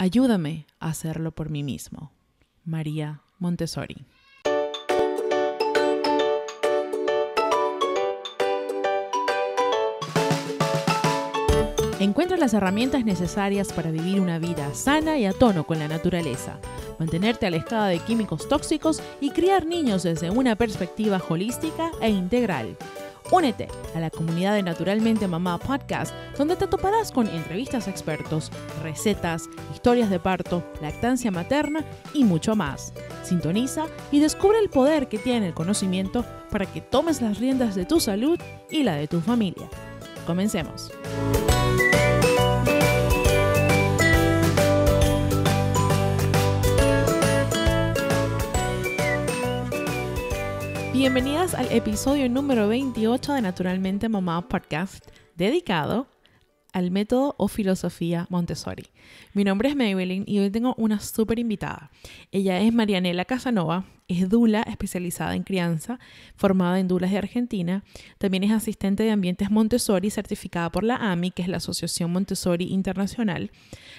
Ayúdame a hacerlo por mí mismo. María Montessori. Encuentra las herramientas necesarias para vivir una vida sana y a tono con la naturaleza, mantenerte alejada de químicos tóxicos y criar niños desde una perspectiva holística e integral. Únete a la comunidad de Naturalmente Mamá Podcast, donde te toparás con entrevistas a expertos, recetas, historias de parto, lactancia materna y mucho más. Sintoniza y descubre el poder que tiene el conocimiento para que tomes las riendas de tu salud y la de tu familia. Comencemos. Bienvenidas al episodio número 28 de Naturalmente Mamá Podcast, dedicado al método o filosofía Montessori. Mi nombre es Maybelline y hoy tengo una súper invitada. Ella es Marianela Casanova, es doula especializada en crianza, formada en doulas de Argentina. También es asistente de ambientes Montessori, certificada por la AMI, que es la Asociación Montessori Internacional,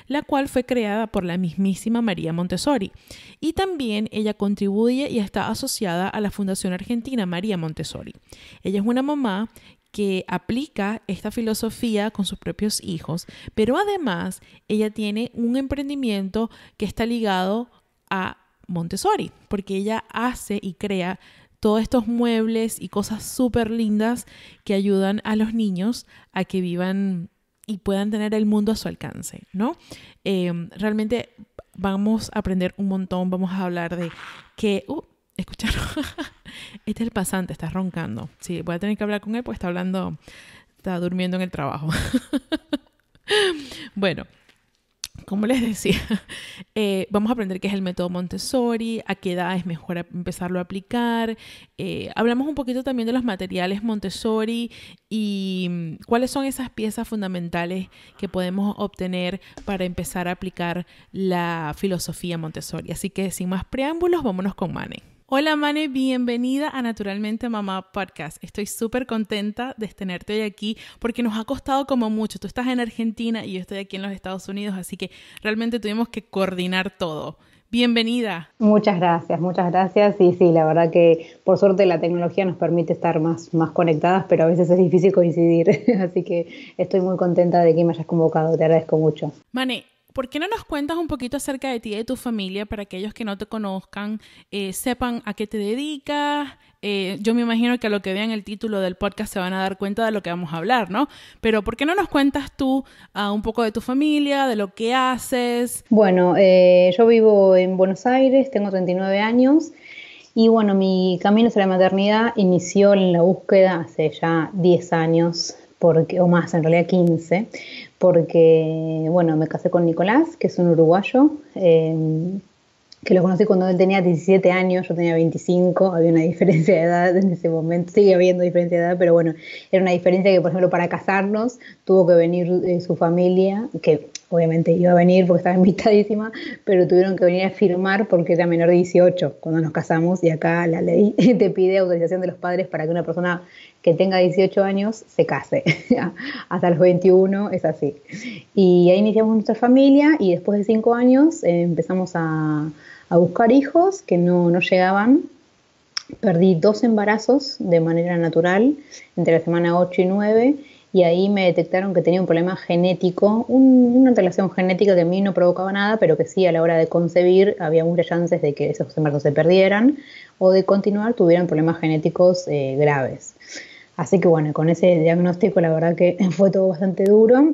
la cual fue creada por la mismísima María Montessori. Y también ella contribuye y está asociada a la Fundación Argentina María Montessori. Ella es una mamá que aplica esta filosofía con sus propios hijos, pero además ella tiene un emprendimiento que está ligado a Montessori, porque ella hace y crea todos estos muebles y cosas súper lindas que ayudan a los niños a que vivan y puedan tener el mundo a su alcance, ¿no? Realmente vamos a aprender un montón, vamos a hablar de que... ¿Escucharon? Este es el pasante, está roncando. Sí, voy a tener que hablar con él porque está durmiendo en el trabajo. Bueno, como les decía, vamos a aprender qué es el método Montessori, a qué edad es mejor empezarlo a aplicar. Hablamos un poquito también de los materiales Montessori y cuáles son esas piezas fundamentales que podemos obtener para empezar a aplicar la filosofía Montessori. Así que sin más preámbulos, vámonos con Mane. Hola Mane, bienvenida a Naturalmente Mamá Podcast. Estoy súper contenta de tenerte hoy aquí porque nos ha costado como mucho. Tú estás en Argentina y yo estoy aquí en los Estados Unidos, así que realmente tuvimos que coordinar todo. Bienvenida. Muchas gracias. Y sí, la verdad que por suerte la tecnología nos permite estar más conectadas, pero a veces es difícil coincidir. Así que estoy muy contenta de que me hayas convocado, te agradezco mucho. Mane, ¿por qué no nos cuentas un poquito acerca de ti y de tu familia para aquellos que no te conozcan, sepan a qué te dedicas? Yo me imagino que a lo que vean el título del podcast se van a dar cuenta de lo que vamos a hablar, ¿no? Pero ¿por qué no nos cuentas tú un poco de tu familia, de lo que haces? Bueno, yo vivo en Buenos Aires, tengo 39 años y bueno, mi camino hacia la maternidad inició en la búsqueda hace ya 10 años, o más, en realidad 15, porque, bueno, me casé con Nicolás, que es un uruguayo, que lo conocí cuando él tenía 17 años, yo tenía 25, había una diferencia de edad en ese momento, sigue habiendo diferencia de edad, pero bueno, era una diferencia que, por ejemplo, para casarnos tuvo que venir su familia, que obviamente iba a venir porque estaba invitadísima, pero tuvieron que venir a firmar porque era menor de 18 cuando nos casamos, y acá la ley te pide autorización de los padres para que una persona que tenga 18 años se case. Hasta los 21 es así. Y ahí iniciamos nuestra familia y después de 5 años empezamos a buscar hijos que no llegaban. Perdí 2 embarazos de manera natural entre la semana 8 y 9 y ahí me detectaron que tenía un problema genético, una alteración genética que a mí no provocaba nada, pero que sí, a la hora de concebir había muchas chances de que esos embarazos se perdieran o de continuar tuvieran problemas genéticos graves. Así que bueno, con ese diagnóstico la verdad que fue todo bastante duro.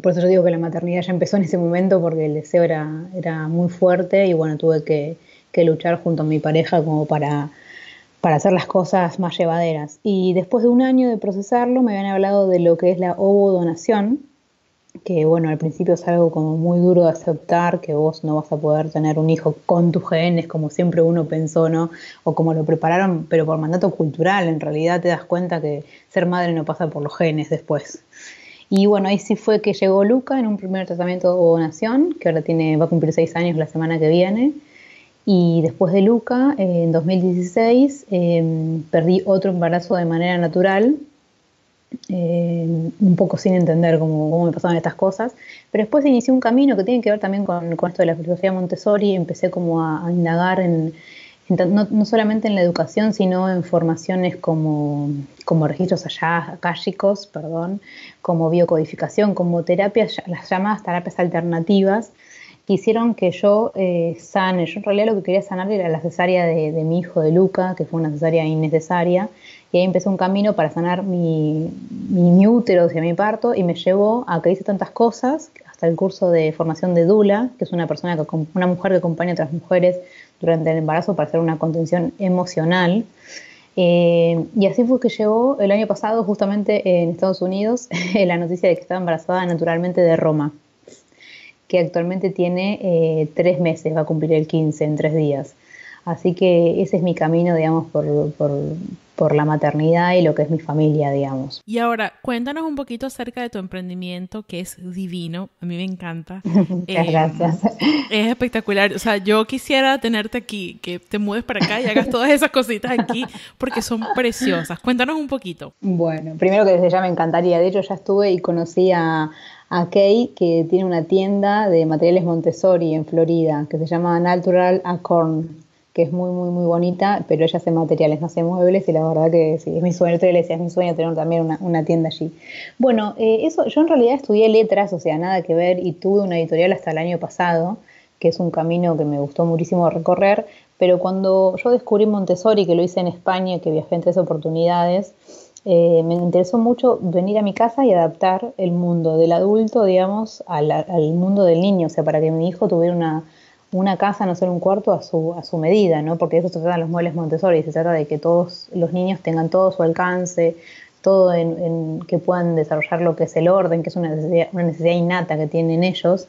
Por eso yo digo que la maternidad ya empezó en ese momento, porque el deseo era muy fuerte y bueno, tuve que luchar junto a mi pareja como para hacer las cosas más llevaderas. Y después de un año de procesarlo me habían hablado de lo que es la ovodonación, que bueno, al principio es algo como muy duro de aceptar, que vos no vas a poder tener un hijo con tus genes como siempre uno pensó, ¿no? O como lo prepararon, pero por mandato cultural. En realidad te das cuenta que ser madre no pasa por los genes después. Y bueno, ahí sí fue que llegó Luca en un primer tratamiento de ovodonación, que ahora va a cumplir 6 años la semana que viene. Y después de Luca, en 2016, perdí otro embarazo de manera natural, un poco sin entender cómo me pasaban estas cosas, pero después inicié un camino que tiene que ver también con esto de la filosofía Montessori, empecé como a indagar no solamente en la educación, sino en formaciones como registros akáshicos, perdón, como biocodificación, como terapias, las llamadas terapias alternativas, que hicieron que yo sane. Yo en realidad lo que quería sanar era la cesárea de mi hijo, de Luca, que fue una cesárea innecesaria, y ahí empecé un camino para sanar mi útero hacia mi parto, y me llevó a que hice tantas cosas, hasta el curso de formación de Dula, que es una mujer que acompaña a otras mujeres durante el embarazo para hacer una contención emocional. Y así fue que llegó el año pasado, justamente en Estados Unidos, la noticia de que estaba embarazada naturalmente de Roma, que actualmente tiene 3 meses, va a cumplir el 15 en 3 días. Así que ese es mi camino, digamos, por la maternidad y lo que es mi familia, digamos. Y ahora, cuéntanos un poquito acerca de tu emprendimiento, que es divino. A mí me encanta. Muchas gracias. Es espectacular. O sea, yo quisiera tenerte aquí, que te mudes para acá y hagas todas esas cositas aquí, porque son preciosas. Cuéntanos un poquito. Bueno, primero que desde ya me encantaría. De hecho, ya estuve y conocí a Kay, que tiene una tienda de materiales Montessori en Florida, que se llama Natural Acorn, que es muy, muy, muy bonita, pero ella hace materiales, no hace muebles, y la verdad que sí, es mi sueño. Yo le decía, es mi sueño tener también una tienda allí. Bueno, yo en realidad estudié letras, o sea, nada que ver, y tuve una editorial hasta el año pasado, que es un camino que me gustó muchísimo recorrer, pero cuando yo descubrí Montessori, que lo hice en España, que viajé en 3 oportunidades, me interesó mucho venir a mi casa y adaptar el mundo del adulto, digamos, al mundo del niño, o sea, para que mi hijo tuviera una casa, no solo un cuarto, a su medida, ¿no? Porque de eso se tratan los muebles Montessori, se trata de que todos los niños tengan todo a su alcance, todo que puedan desarrollar lo que es el orden, que es una necesidad innata que tienen ellos.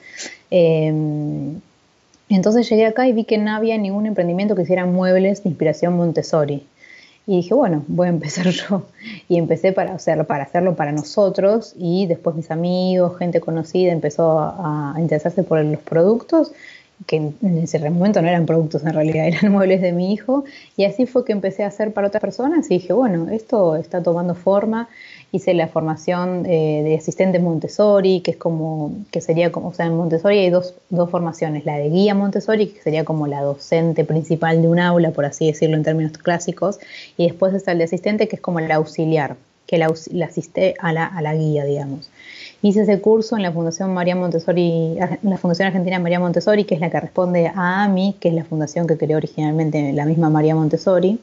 Entonces llegué acá y vi que no había ningún emprendimiento que hiciera muebles de inspiración Montessori. Y dije, bueno, voy a empezar yo. Y empecé para hacerlo para nosotros, y después mis amigos, gente conocida empezó a interesarse por los productos, que en ese momento no eran productos en realidad, eran muebles de mi hijo, y así fue que empecé a hacer para otras personas, y dije, bueno, esto está tomando forma. Hice la formación de asistente Montessori, que sería como, o sea, en Montessori hay dos formaciones, la de guía Montessori, que sería como la docente principal de un aula, por así decirlo en términos clásicos, y después está el de asistente, que es como el auxiliar, que la asiste a la guía, digamos. Hice ese curso en la Fundación María Montessori, la Fundación Argentina María Montessori, que es la que responde a AMI, que es la fundación que creó originalmente la misma María Montessori.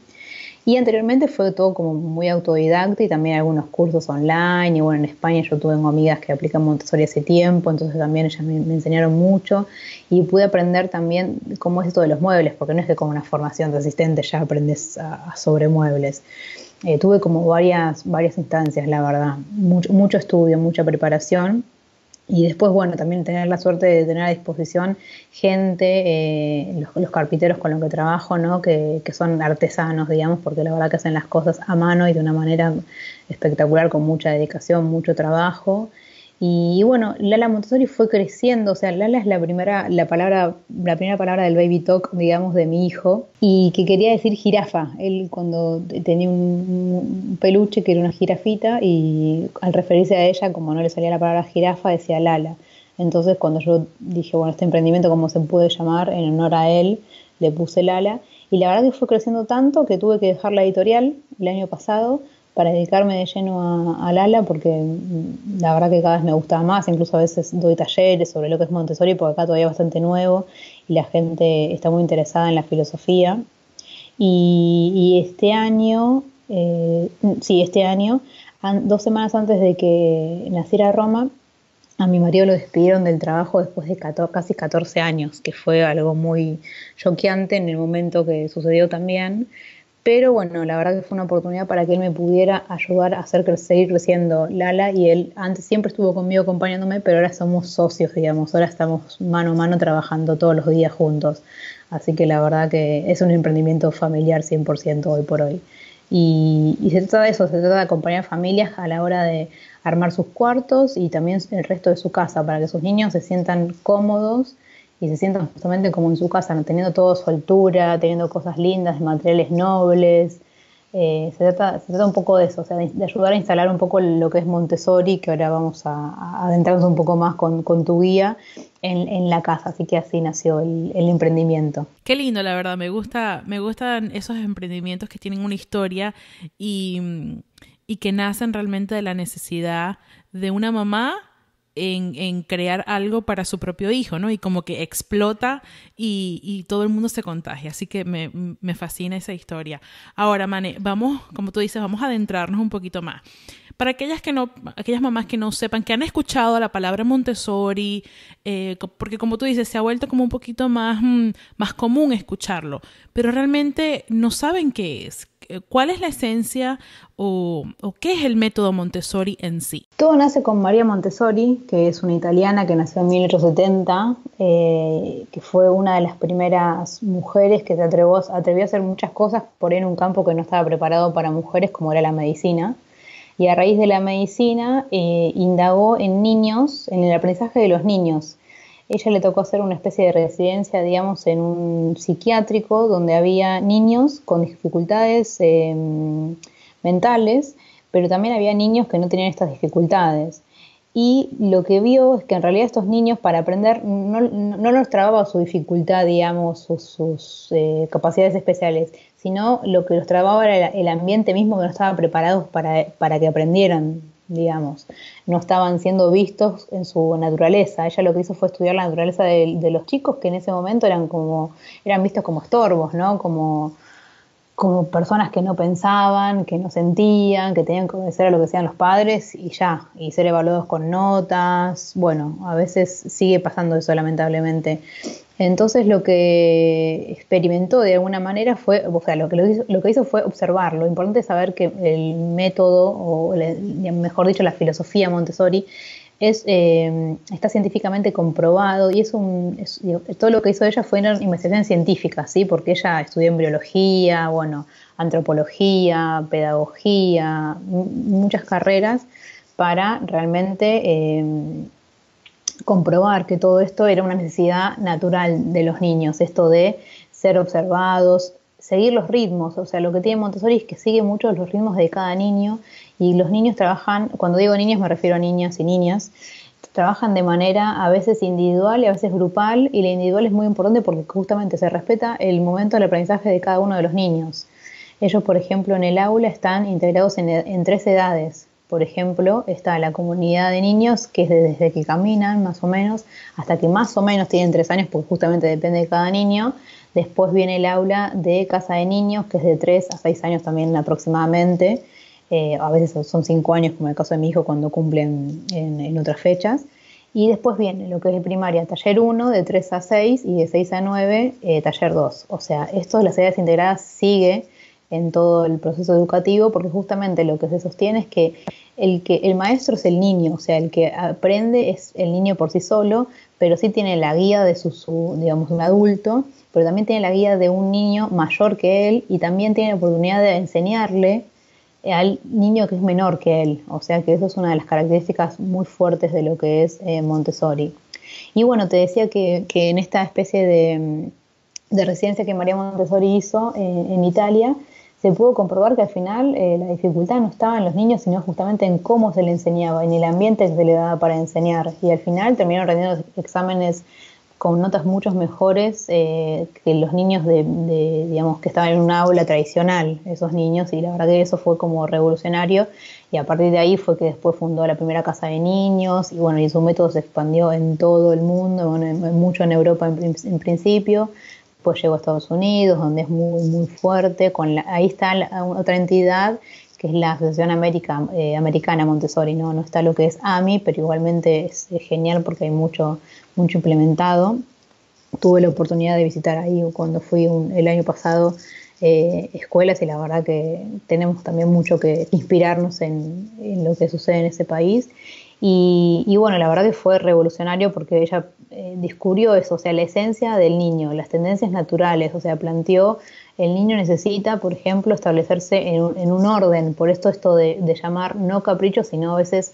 Y anteriormente fue todo como muy autodidacta, y también algunos cursos online. Y bueno, en España yo tengo amigas que aplican Montessori hace tiempo, entonces también ellas me enseñaron mucho. Y pude aprender también cómo es esto de los muebles, porque no es que con una formación de asistente ya aprendes sobre muebles. Tuve como varias instancias, la verdad, mucho estudio, mucha preparación, y después, bueno, también tener la suerte de tener a disposición gente, los carpinteros con los que trabajo, ¿no? Que son artesanos, digamos, porque la verdad que hacen las cosas a mano y de una manera espectacular, con mucha dedicación, mucho trabajo. Y bueno, Lala Montessori fue creciendo, o sea, Lala es la primera palabra del baby talk, digamos, de mi hijo, y que quería decir jirafa. Él, cuando tenía un peluche que era una jirafita, y al referirse a ella, como no le salía la palabra jirafa, decía Lala. Entonces, cuando yo dije, bueno, este emprendimiento, ¿cómo se puede llamar? En honor a él, le puse Lala. Y la verdad que fue creciendo tanto que tuve que dejar la editorial el año pasado para dedicarme de lleno a Lala, porque la verdad que cada vez me gustaba más. Incluso a veces doy talleres sobre lo que es Montessori, porque acá todavía es bastante nuevo y la gente está muy interesada en la filosofía. Y este año, 2 semanas antes de que naciera Roma, a mi marido lo despidieron del trabajo después de casi 14 años, que fue algo muy choqueante en el momento que sucedió también. Pero bueno, la verdad que fue una oportunidad para que él me pudiera ayudar a seguir creciendo Lala, y él antes siempre estuvo conmigo acompañándome, pero ahora somos socios, digamos, ahora estamos mano a mano trabajando todos los días juntos. Así que la verdad que es un emprendimiento familiar 100% hoy por hoy. Y se trata de eso, se trata de acompañar familias a la hora de armar sus cuartos y también el resto de su casa, para que sus niños se sientan cómodos y se sientan justamente como en su casa, ¿no? Teniendo todo a su altura, teniendo cosas lindas, de materiales nobles, Se trata un poco de eso, o sea, de ayudar a instalar un poco lo que es Montessori, que ahora vamos a adentrarnos un poco más con tu guía en la casa, así que así nació el emprendimiento. Qué lindo, la verdad, me gustan esos emprendimientos que tienen una historia y que nacen realmente de la necesidad de una mamá en crear algo para su propio hijo, ¿no? Y como que explota y todo el mundo se contagia. Así que me fascina esa historia. Ahora, Mane, vamos, como tú dices, vamos a adentrarnos un poquito más. Para aquellas mamás que no sepan, que han escuchado la palabra Montessori, porque como tú dices, se ha vuelto como un poquito más común escucharlo, pero realmente no saben qué es. ¿Cuál es la esencia o qué es el método Montessori en sí? Todo nace con María Montessori, que es una italiana que nació en 1870, que fue una de las primeras mujeres que se atrevió a hacer muchas cosas por ahí en un campo que no estaba preparado para mujeres, como era la medicina. Y a raíz de la medicina indagó en niños, en el aprendizaje de los niños. Ella le tocó hacer una especie de residencia, digamos, en un psiquiátrico donde había niños con dificultades mentales, pero también había niños que no tenían estas dificultades. Y lo que vio es que en realidad estos niños para aprender no los trababa su dificultad, digamos, sus capacidades especiales, sino lo que los trababa era el ambiente mismo que no estaban preparados para que aprendieran, digamos. No estaban siendo vistos en su naturaleza. Ella lo que hizo fue estudiar la naturaleza de los chicos que en ese momento eran vistos como estorbos, ¿no? Como personas que no pensaban, que no sentían, que tenían que obedecer a lo que decían los padres y ya, y ser evaluados con notas. Bueno, a veces sigue pasando eso, lamentablemente. Entonces lo que experimentó de alguna manera fue, o sea, lo que hizo fue observar. Lo importante es saber que el método, mejor dicho, la filosofía Montessori, está científicamente comprobado y todo lo que hizo ella fue una investigación científica, ¿sí? Porque ella estudió embriología, bueno, antropología, pedagogía, muchas carreras para realmente comprobar que todo esto era una necesidad natural de los niños, esto de ser observados, seguir los ritmos. O sea, lo que tiene Montessori es que sigue mucho los ritmos de cada niño y los niños trabajan, cuando digo niños me refiero a niñas y niñas, trabajan de manera a veces individual y a veces grupal, y la individual es muy importante porque justamente se respeta el momento del aprendizaje de cada uno de los niños. Ellos, por ejemplo, en el aula están integrados en 3 edades. Por ejemplo, está la comunidad de niños, que es desde que caminan, más o menos, hasta que más o menos tienen 3 años, porque justamente depende de cada niño. Después viene el aula de casa de niños, que es de 3 a 6 años también aproximadamente. A veces son 5 años, como en el caso de mi hijo, cuando cumplen en otras fechas. Y después viene lo que es primaria, taller 1, de 3 a 6, y de 6 a 9, taller 2. O sea, esto de las edades integradas sigue en todo el proceso educativo, porque justamente lo que se sostiene es que el maestro es el niño, o sea, el que aprende es el niño por sí solo, pero sí tiene la guía de digamos, un adulto, pero también tiene la guía de un niño mayor que él, y también tiene la oportunidad de enseñarle al niño que es menor que él. O sea que eso es una de las características muy fuertes de lo que es Montessori. Y bueno, te decía que en esta especie de residencia que María Montessori hizo en Italia, se pudo comprobar que al final la dificultad no estaba en los niños, sino justamente en cómo se le enseñaba, en el ambiente que se le daba para enseñar. Y al final terminaron rendiendo exámenes con notas mucho mejores que los niños digamos, que estaban en una aula tradicional, esos niños, y la verdad que eso fue como revolucionario, y a partir de ahí fue que después fundó la primera casa de niños, y bueno, y su método se expandió en todo el mundo, bueno, mucho en Europa en principio, después llegó a Estados Unidos, donde es muy, muy fuerte, ahí está otra entidad, que es la Asociación Americana Montessori, ¿no? No está lo que es AMI, pero igualmente es genial porque hay mucho implementado. Tuve la oportunidad de visitar ahí cuando fui el año pasado escuelas, y la verdad que tenemos también mucho que inspirarnos en lo que sucede en ese país. Y bueno, la verdad que fue revolucionario porque ella descubrió eso, o sea, la esencia del niño, las tendencias naturales, o sea, planteó el niño necesita, por ejemplo, establecerse en un orden. Por esto de llamar no caprichos, sino a veces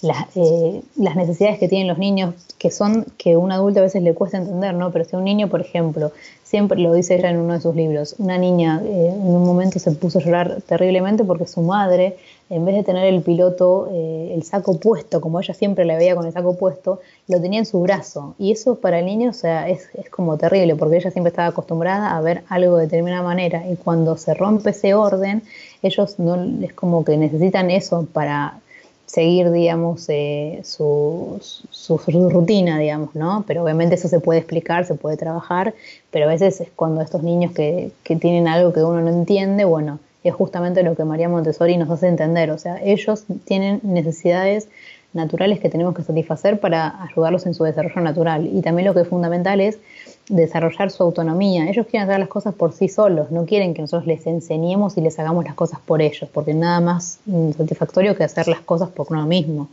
las necesidades que tienen los niños, que son que a un adulto a veces le cuesta entender, ¿no? Pero si un niño, por ejemplo, siempre lo dice ella en uno de sus libros, una niña en un momento se puso a llorar terriblemente porque su madre, en vez de tener el piloto, el saco puesto, como ella siempre la veía con el saco puesto, lo tenía en su brazo. Y eso para el niño, o sea, es como terrible, porque ella siempre estaba acostumbrada a ver algo de determinada manera. Y cuando se rompe ese orden, ellos no es como que necesitan eso para seguir, digamos, su rutina, digamos, ¿no? Pero obviamente eso se puede explicar, se puede trabajar, pero a veces es cuando estos niños que tienen algo que uno no entiende, bueno, es justamente lo que María Montessori nos hace entender, o sea, ellos tienen necesidades naturales que tenemos que satisfacer para ayudarlos en su desarrollo natural. Y también lo que es fundamental es desarrollar su autonomía. Ellos quieren hacer las cosas por sí solos, no quieren que nosotros les enseñemos y les hagamos las cosas por ellos, porque nada más satisfactorio que hacer las cosas por uno mismo.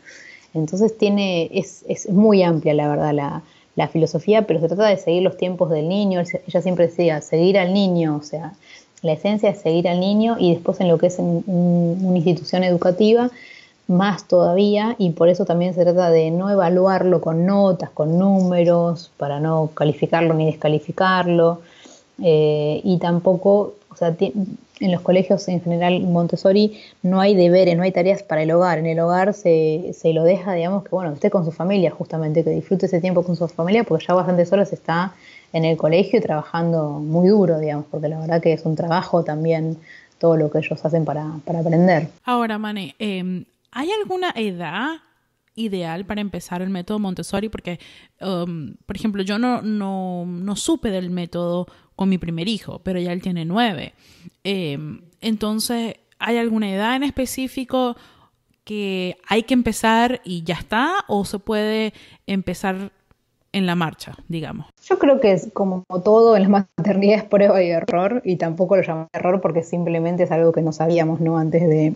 Entonces es muy amplia, la verdad, la filosofía, pero se trata de seguir los tiempos del niño. Ella siempre decía, seguir al niño, o sea, la esencia es seguir al niño, y después en lo que es una institución educativa, más todavía, y por eso también se trata de no evaluarlo con notas, con números, para no calificarlo ni descalificarlo, y tampoco, o sea, en los colegios en general Montessori no hay deberes, no hay tareas para el hogar. En el hogar se lo deja, digamos, que bueno, esté con su familia, justamente, que disfrute ese tiempo con su familia, porque ya bastantes horas está en el colegio y trabajando muy duro, digamos, porque la verdad que es un trabajo también todo lo que ellos hacen para aprender. Ahora, Mane, ¿hay alguna edad ideal para empezar el método Montessori? Porque, por ejemplo, yo no supe del método con mi primer hijo, pero ya él tiene 9. Entonces, ¿hay alguna edad en específico que hay que empezar y ya está? ¿O se puede empezar en la marcha, digamos? Yo creo que es como todo en la maternidad, es prueba y error, y tampoco lo llamamos error porque simplemente es algo que no sabíamos, ¿no? Antes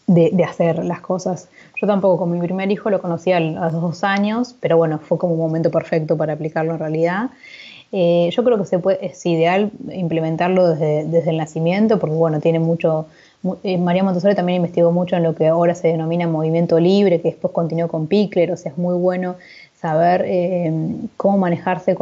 de hacer las cosas. Yo tampoco con mi primer hijo lo conocí a los 2 años, pero bueno, fue como un momento perfecto para aplicarlo en realidad. Yo creo que es ideal implementarlo desde el nacimiento, porque bueno, tiene mucho. María Montessori también investigó mucho en lo que ahora se denomina movimiento libre, que después continuó con Pickler, o sea, es muy bueno saber cómo manejarse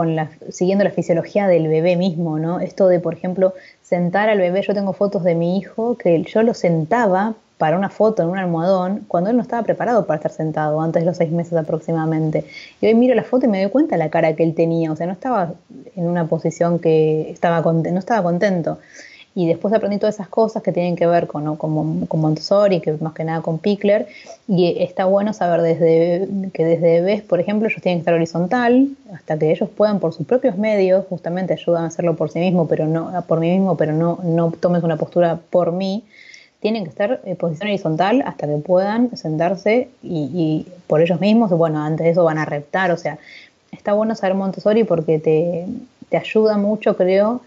siguiendo la fisiología del bebé mismo, ¿no? Esto de, por ejemplo, sentar al bebé. Yo tengo fotos de mi hijo que yo lo sentaba para una foto en un almohadón cuando él no estaba preparado para estar sentado, antes de los 6 meses aproximadamente. Y hoy miro la foto y me doy cuenta de la cara que él tenía, o sea, no estaba en una posición que no estaba contento. Y después aprendí todas esas cosas que tienen que ver con Montessori, que más que nada con Pickler, y está bueno saber que desde bebés, por ejemplo, ellos tienen que estar horizontal, hasta que ellos puedan por sus propios medios, justamente ayudan a hacerlo por sí mismo, pero no tomes una postura por mí. Tienen que estar en posición horizontal hasta que puedan sentarse y por ellos mismos. Bueno, antes de eso van a reptar, o sea, está bueno saber Montessori porque te ayuda mucho, creo,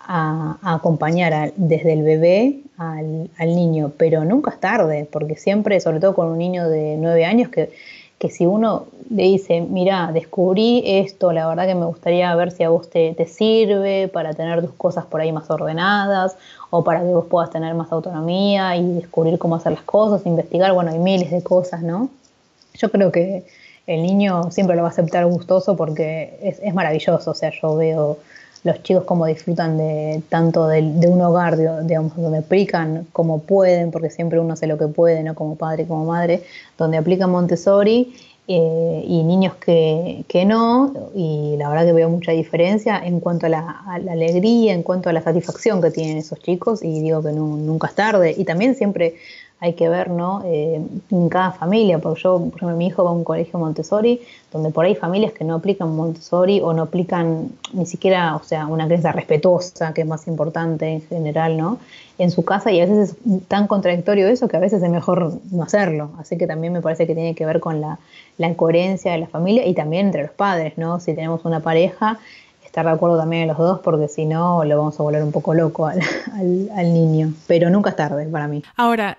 a acompañar desde el bebé al niño, pero nunca es tarde, porque siempre, sobre todo con un niño de 9 años, que si uno le dice, mira, descubrí esto, la verdad que me gustaría ver si a vos te sirve para tener tus cosas por ahí más ordenadas, o para que vos puedas tener más autonomía y descubrir cómo hacer las cosas, investigar, bueno, hay miles de cosas, ¿no? Yo creo que el niño siempre lo va a aceptar gustoso porque es maravilloso, o sea, yo veo los chicos cómo disfrutan tanto de un hogar, digamos, donde aplican como pueden, porque siempre uno hace lo que puede, ¿no? Como padre y como madre, donde aplican Montessori, y niños que no, y la verdad que veo mucha diferencia en cuanto a la alegría, en cuanto a la satisfacción que tienen esos chicos, y digo que nunca es tarde. Y también siempre hay que ver, ¿no? En cada familia, porque yo, por ejemplo, mi hijo va a un colegio Montessori, donde por ahí hay familias que no aplican Montessori o no aplican ni siquiera, o sea, una crianza respetuosa, que es más importante en general, ¿no? En su casa, y a veces es tan contradictorio eso que a veces es mejor no hacerlo. Así que también me parece que tiene que ver con la coherencia de la familia y también entre los padres, ¿no? Si tenemos una pareja, estar de acuerdo también en los dos, porque si no lo vamos a volver un poco loco al niño. Pero nunca es tarde para mí. Ahora,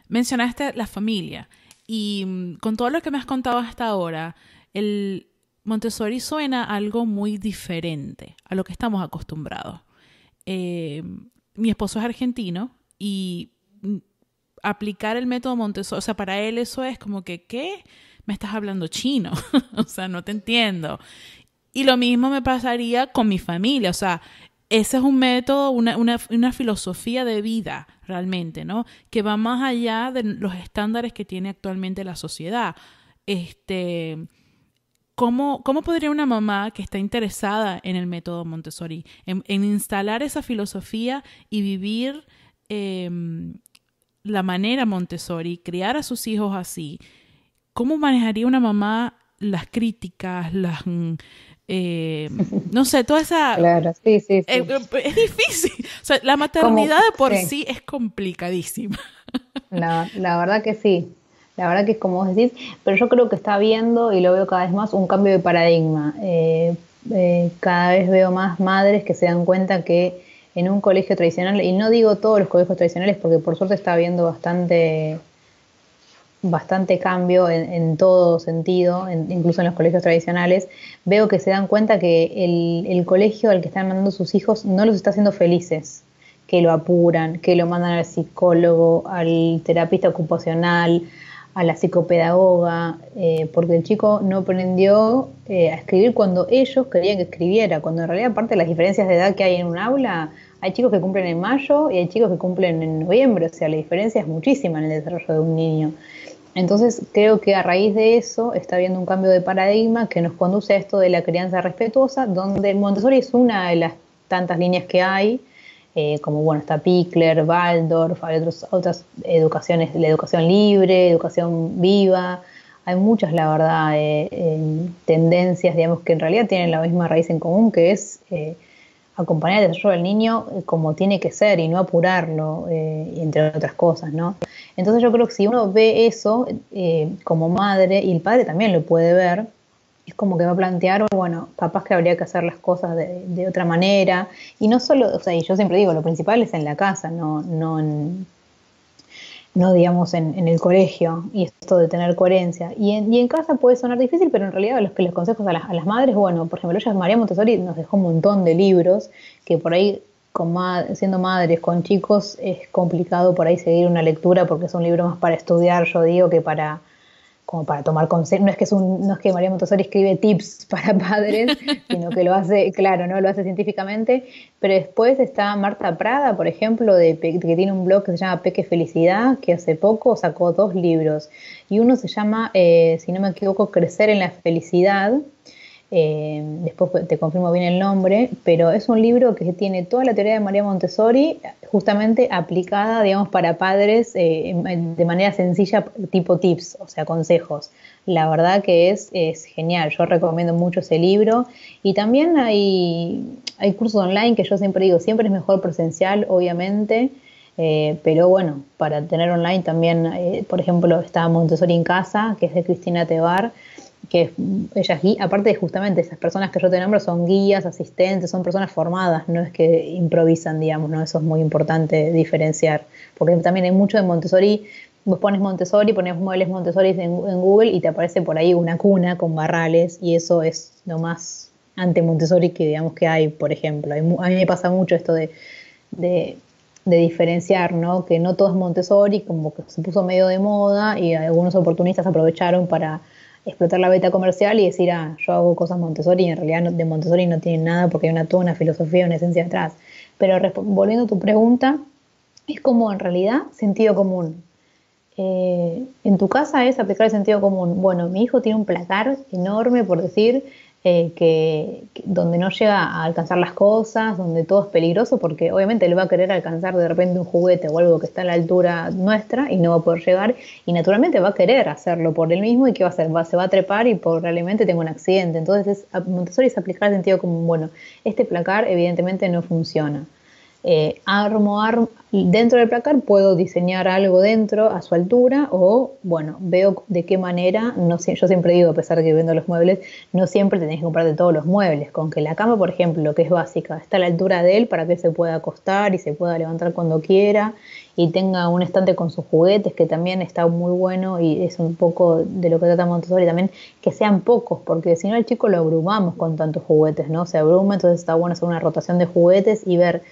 mencionaste la familia y con todo lo que me has contado hasta ahora, el Montessori suena algo muy diferente a lo que estamos acostumbrados. mi esposo es argentino y aplicar el método Montessori, o sea, para él eso es como que, ¿qué? Me estás hablando chino, o sea, no te entiendo. Y lo mismo me pasaría con mi familia, o sea, ese es un método, una filosofía de vida realmente, ¿no? Que va más allá de los estándares que tiene actualmente la sociedad. ¿Cómo podría una mamá que está interesada en el método Montessori, en instalar esa filosofía y vivir la manera Montessori, criar a sus hijos así, cómo manejaría una mamá las críticas, no sé, toda esa... Claro, sí. Es difícil. O sea, la maternidad de por Sí. sí es complicadísima. La verdad que sí, la verdad que es como vos decís, pero yo creo que está habiendo, y lo veo cada vez más, un cambio de paradigma. Cada vez veo más madres que se dan cuenta que en un colegio tradicional, y no digo todos los colegios tradicionales porque por suerte está habiendo bastante cambio en todo sentido, incluso en los colegios tradicionales, veo que se dan cuenta que el colegio al que están mandando sus hijos no los está haciendo felices, que lo apuran, que lo mandan al psicólogo, al terapista ocupacional, a la psicopedagoga, porque el chico no aprendió a escribir cuando ellos querían que escribiera, cuando en realidad aparte de las diferencias de edad que hay en un aula, hay chicos que cumplen en mayo y hay chicos que cumplen en noviembre, o sea, la diferencia es muchísima en el desarrollo de un niño. Entonces creo que a raíz de eso está habiendo un cambio de paradigma que nos conduce a esto de la crianza respetuosa, donde Montessori es una de las tantas líneas que hay, como bueno, está Pickler, Waldorf, hay otras educaciones, la educación libre, educación viva, hay muchas, la verdad, tendencias, digamos, que en realidad tienen la misma raíz en común, que es acompañar el desarrollo del niño como tiene que ser y no apurarlo, entre otras cosas, ¿no? Entonces yo creo que si uno ve eso como madre, y el padre también lo puede ver, es como que va a plantear, bueno, capaz que habría que hacer las cosas de otra manera, y no solo, o sea, y yo siempre digo, lo principal es en la casa, no digamos en el colegio, y esto de tener coherencia. Y en casa puede sonar difícil, pero en realidad los consejos a las madres, bueno, por ejemplo, María Montessori nos dejó un montón de libros que por ahí, siendo madres con chicos, es complicado por ahí seguir una lectura porque es un libro más para estudiar, yo digo, que como para tomar consejos. No es que María Montessori escribe tips para padres, sino que lo hace, claro, ¿no? Lo hace científicamente. Pero después está Marta Prada, por ejemplo, que tiene un blog que se llama Peque Felicidad, que hace poco sacó 2 libros. Y uno se llama, si no me equivoco, Crecer en la Felicidad. Después te confirmo bien el nombre, pero es un libro que tiene toda la teoría de María Montessori justamente aplicada, digamos, para padres de manera sencilla, tipo tips, o sea, consejos. La verdad que es genial, yo recomiendo mucho ese libro. Y también hay cursos online que yo siempre digo, siempre es mejor presencial, obviamente, pero bueno, para tener online también, por ejemplo, está Montessori en Casa, que es de Cristina Tebar, que ellas, aparte de justamente esas personas que yo te nombro, son guías, asistentes, son personas formadas, no es que improvisan, digamos, ¿no? Eso es muy importante diferenciar, porque también hay mucho de Montessori. Vos pones Montessori, pones muebles Montessori en Google y te aparece por ahí una cuna con barrales, y eso es lo más ante Montessori que digamos que hay, por ejemplo. A mí me pasa mucho esto de diferenciar, ¿no? Que no todo es Montessori, como que se puso medio de moda y algunos oportunistas aprovecharon para explotar la beta comercial y decir, yo hago cosas Montessori, y en realidad de Montessori no tienen nada porque hay toda una filosofía, una esencia atrás. Pero volviendo a tu pregunta, es como en realidad sentido común. En tu casa es aplicar el sentido común. Bueno, mi hijo tiene un placar enorme, por decir, donde no llega a alcanzar las cosas, donde todo es peligroso, porque obviamente él va a querer alcanzar de repente un juguete o algo que está a la altura nuestra y no va a poder llegar, y naturalmente va a querer hacerlo por él mismo, y ¿qué va a hacer? Se va a trepar y probablemente tenga un accidente. Entonces Montessori es aplicar el sentido común. Bueno, este placar evidentemente no funciona. Dentro del placar puedo diseñar algo dentro a su altura, o bueno, veo de qué manera, no sé, yo siempre digo, a pesar de que vendo los muebles, no siempre tenés que comprarte todos los muebles, con que la cama, por ejemplo, que es básica, está a la altura de él para que se pueda acostar y se pueda levantar cuando quiera, y tenga un estante con sus juguetes, que también está muy bueno, y es un poco de lo que trata Montessori también, que sean pocos, porque si no al chico lo abrumamos con tantos juguetes, ¿no? Se abruma, entonces está bueno hacer una rotación de juguetes y ver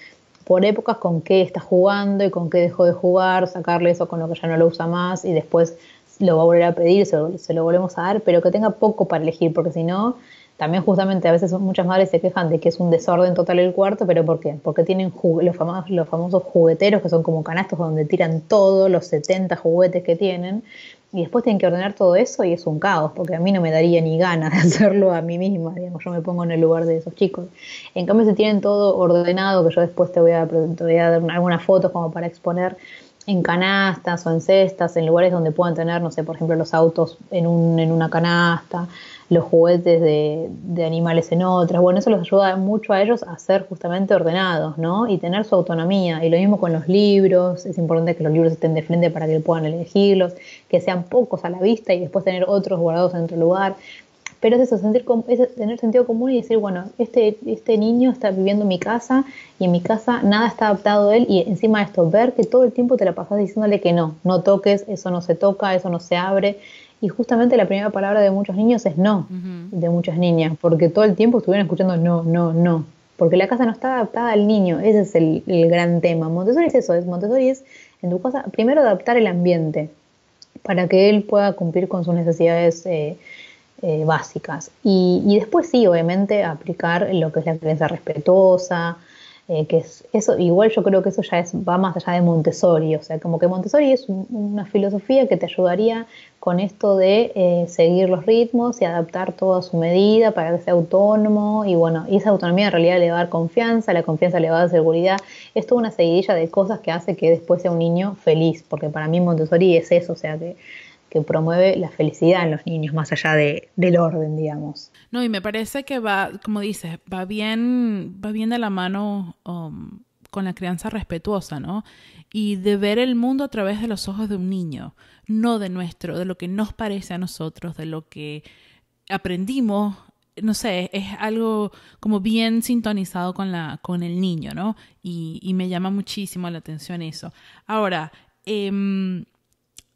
por épocas con qué está jugando y con qué dejó de jugar, sacarle eso con lo que ya no lo usa más y después lo va a volver a pedir, se lo volvemos a dar, pero que tenga poco para elegir, porque si no, también justamente a veces muchas madres se quejan de que es un desorden total el cuarto, pero ¿por qué? Porque tienen los famosos jugueteros, que son como canastos donde tiran todos los 70 juguetes que tienen, y después tienen que ordenar todo eso y es un caos, porque a mí no me daría ni ganas de hacerlo a mí misma, digamos, yo me pongo en el lugar de esos chicos. En cambio, si tienen todo ordenado, que yo después te voy a dar algunas fotos como para exponer, en canastas o en cestas, en lugares donde puedan tener, no sé, por ejemplo, los autos en una canasta, los juguetes de animales en otras. Bueno, eso los ayuda mucho a ellos a ser justamente ordenados, ¿no? Y tener su autonomía. Y lo mismo con los libros. Es importante que los libros estén de frente para que puedan elegirlos, que sean pocos a la vista y después tener otros guardados en otro lugar. Pero es eso, es tener sentido común y decir, bueno, este niño está viviendo en mi casa y en mi casa nada está adaptado a él, y encima de esto, ver que todo el tiempo te la pasás diciéndole que no toques, eso no se toca, eso no se abre. Y justamente la primera palabra de muchos niños es no, de muchas niñas, porque todo el tiempo estuvieron escuchando no, porque la casa no está adaptada al niño. Ese es el gran tema. Montessori es eso, Montessori es en tu casa, primero adaptar el ambiente para que él pueda cumplir con sus necesidades básicas. Y después sí, obviamente, aplicar lo que es la crianza respetuosa, que es eso. Igual yo creo que eso ya va más allá de Montessori, o sea, como que Montessori es una filosofía que te ayudaría con esto de seguir los ritmos y adaptar todo a su medida para que sea autónomo, y bueno, y esa autonomía en realidad le va a dar confianza, la confianza le va a dar seguridad. Es toda una seguidilla de cosas que hace que después sea un niño feliz, porque para mí Montessori es eso, o sea, que promueve la felicidad en los niños, más allá del orden, digamos. No, y me parece que va, como dices, va bien de la mano con la crianza respetuosa, ¿no? Y de ver el mundo a través de los ojos de un niño, no de lo que nos parece a nosotros, de lo que aprendimos. No sé, es algo como bien sintonizado con el niño, ¿no? Y me llama muchísimo la atención eso. Ahora,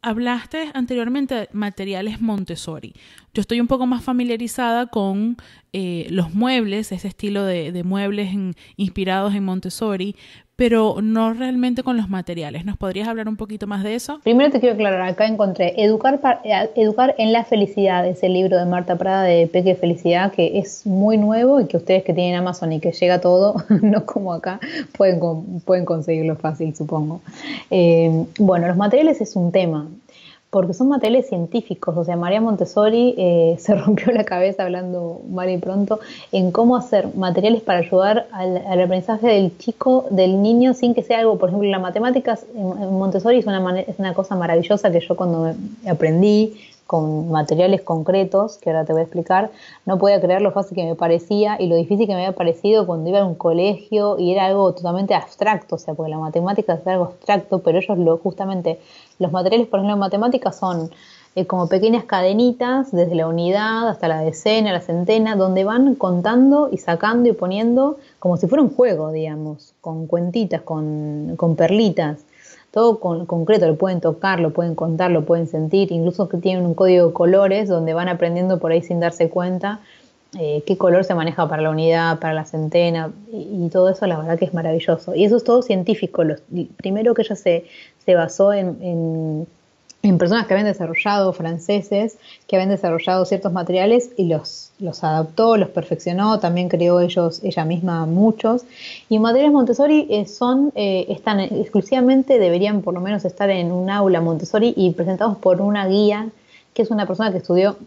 hablaste anteriormente de materiales Montessori. Yo estoy un poco más familiarizada con los muebles, ese estilo de muebles inspirados en Montessori, pero no realmente con los materiales. ¿Nos podrías hablar un poquito más de eso? Primero te quiero aclarar, acá encontré Educar en la Felicidad, es el libro de Marta Prada de Peque Felicidad, que es muy nuevo y que ustedes que tienen Amazon y que llega todo, no como acá, pueden conseguirlo fácil, supongo. Bueno, los materiales es un tema, porque son materiales científicos. O sea, María Montessori se rompió la cabeza, hablando mal y pronto, en cómo hacer materiales para ayudar al aprendizaje del chico, del niño, sin que sea algo, por ejemplo, las matemáticas en Montessori es una cosa maravillosa que yo cuando aprendí con materiales concretos, que ahora te voy a explicar, no podía creer lo fácil que me parecía y lo difícil que me había parecido cuando iba a un colegio y era algo totalmente abstracto, o sea, porque la matemática es algo abstracto, pero ellos justamente, los materiales, por ejemplo, en matemáticas son como pequeñas cadenitas, desde la unidad hasta la decena, la centena, donde van contando y sacando y poniendo como si fuera un juego, digamos, con cuentitas, con perlitas. Todo concreto, lo pueden tocar, lo pueden contar, lo pueden sentir, incluso que tienen un código de colores donde van aprendiendo por ahí sin darse cuenta qué color se maneja para la unidad, para la centena, y todo eso la verdad que es maravilloso. Y eso es todo científico. Primero que ella se basó en personas que habían desarrollado, franceses, que habían desarrollado ciertos materiales y los adaptó, los perfeccionó, también creó ella misma muchos. Y materiales Montessori están exclusivamente, deberían por lo menos estar en un aula Montessori y presentados por una guía, que es una persona que estudió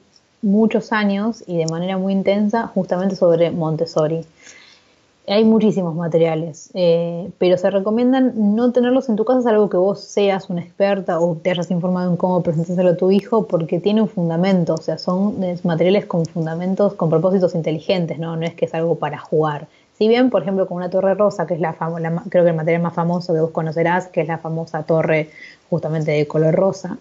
muchos años y de manera muy intensa justamente sobre Montessori. Hay muchísimos materiales, pero se recomiendan no tenerlos en tu casa, salvo que vos seas una experta o te hayas informado en cómo presentárselo a tu hijo, porque tiene un fundamento, o sea, son materiales con fundamentos, con propósitos inteligentes, ¿no? No es que es algo para jugar. Si bien, por ejemplo, con una torre rosa, que es creo que el material más famoso que vos conocerás, que es la famosa torre justamente de color rosa,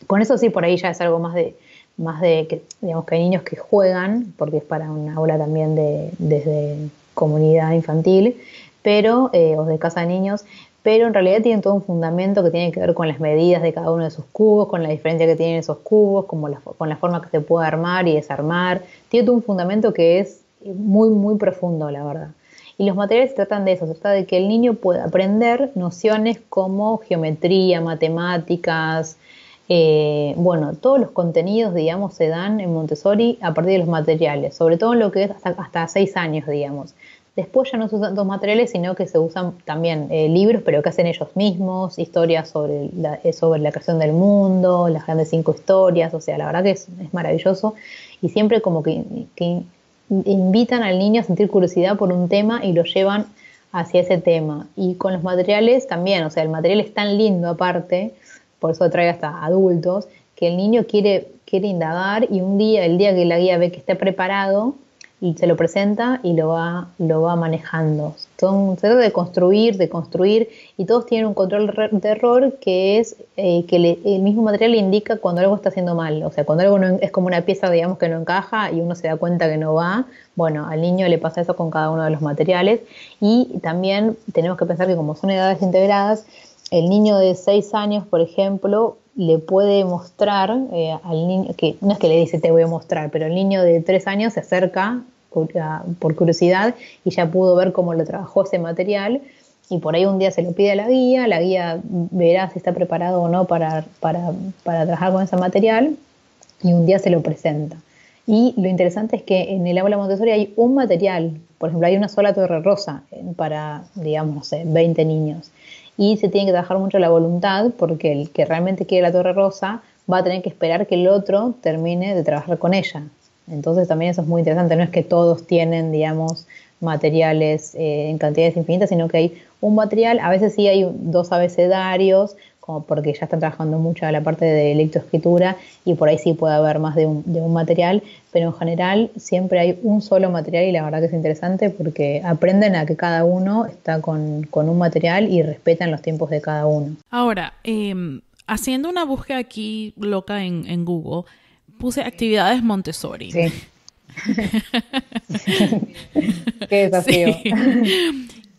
con eso sí, por ahí ya es algo más de que, digamos, que hay niños que juegan, porque es para una aula también desde comunidad infantil, pero o de casa de niños, pero en realidad tienen todo un fundamento que tiene que ver con las medidas de cada uno de sus cubos, con la diferencia que tienen esos cubos, con la forma que se puede armar y desarmar. Tiene todo un fundamento que es muy, muy profundo, la verdad. Y los materiales se tratan de eso, se trata de que el niño pueda aprender nociones como geometría, matemáticas, bueno, todos los contenidos, digamos, se dan en Montessori a partir de los materiales, sobre todo en lo que es hasta 6 años, digamos. Después ya no se usan dos materiales, sino que se usan también libros, pero que hacen ellos mismos, historias sobre la creación del mundo, las grandes 5 historias, o sea, la verdad que es maravilloso. Y siempre como que invitan al niño a sentir curiosidad por un tema y lo llevan hacia ese tema. Y con los materiales también, o sea, el material es tan lindo aparte, por eso trae hasta adultos, que el niño quiere indagar y el día que la guía ve que está preparado, y se lo presenta y lo va manejando. Se trata de construir, y todos tienen un control de error que es que el mismo material le indica cuando algo está haciendo mal. O sea, cuando algo es como una pieza, digamos, que no encaja y uno se da cuenta que no va, bueno, al niño le pasa eso con cada uno de los materiales. Y también tenemos que pensar que como son edades integradas, el niño de 6 años, por ejemplo, le puede mostrar al niño, que no es que le dice te voy a mostrar, pero el niño de 3 años se acerca por curiosidad y ya pudo ver cómo lo trabajó ese material, y por ahí un día se lo pide a la guía verá si está preparado o no para trabajar con ese material, y un día se lo presenta. Y lo interesante es que en el aula Montessori hay un material, por ejemplo, hay una sola torre rosa para, digamos, no sé, 20 niños. Y se tiene que trabajar mucho la voluntad, porque el que realmente quiere la torre rosa va a tener que esperar que el otro termine de trabajar con ella. Entonces también eso es muy interesante, no es que todos tienen, digamos, materiales en cantidades infinitas, sino que hay un material, a veces sí hay 2 abecedarios, como porque ya están trabajando mucho la parte de lectoescritura y por ahí sí puede haber más de un material, pero en general siempre hay un solo material, y la verdad que es interesante porque aprenden a que cada uno está con un material y respetan los tiempos de cada uno. Ahora, haciendo una búsqueda aquí loca en Google, puse actividades Montessori. Sí. Qué desafío. Sí.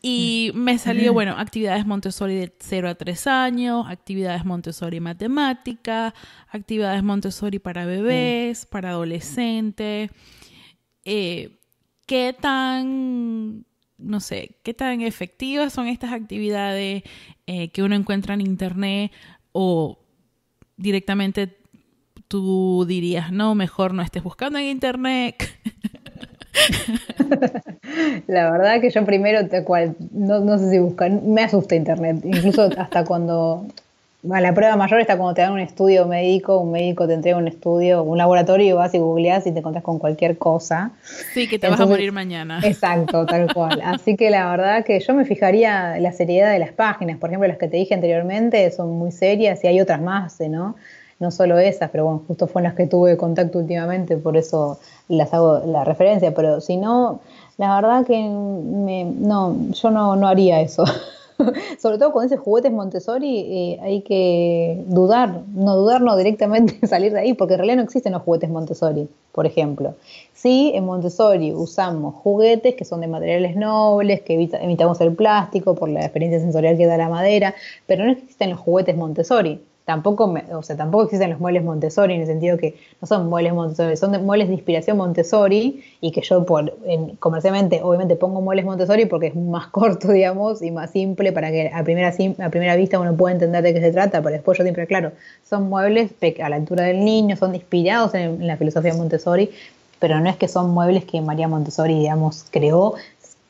Y me salió, bueno, actividades Montessori de 0 a 3 años, actividades Montessori matemática, actividades Montessori para bebés, para adolescentes. ¿Qué tan efectivas son estas actividades que uno encuentra en internet, o directamente tú dirías, no, mejor no estés buscando en internet? La verdad que yo primero, no sé si buscar, me asusta internet, incluso hasta cuando, bueno, la prueba mayor está cuando te dan un estudio médico, un médico te entrega un estudio, un laboratorio, y vas y googleás y te encontrás con cualquier cosa. Sí, que te vas a morir mañana. Exacto, tal cual. Así que la verdad que yo me fijaría la seriedad de las páginas. Por ejemplo, las que te dije anteriormente son muy serias, y hay otras más, ¿no? No solo esas, pero bueno, justo fueron las que tuve contacto últimamente, por eso las hago la referencia, pero si no, la verdad que yo no haría eso. Sobre todo con esos juguetes Montessori, hay que no directamente salir de ahí, porque en realidad no existen los juguetes Montessori, por ejemplo. Sí, en Montessori usamos juguetes que son de materiales nobles, que evitamos el plástico por la experiencia sensorial que da la madera, pero no existen los juguetes Montessori. Tampoco existen los muebles Montessori, en el sentido que no son muebles Montessori, son muebles de inspiración Montessori, y que yo comercialmente obviamente pongo muebles Montessori porque es más corto, digamos, y más simple, para que a primera vista uno pueda entender de qué se trata, pero después yo siempre, claro, son muebles a la altura del niño, son inspirados en la filosofía Montessori, pero no es que son muebles que María Montessori, digamos, creó,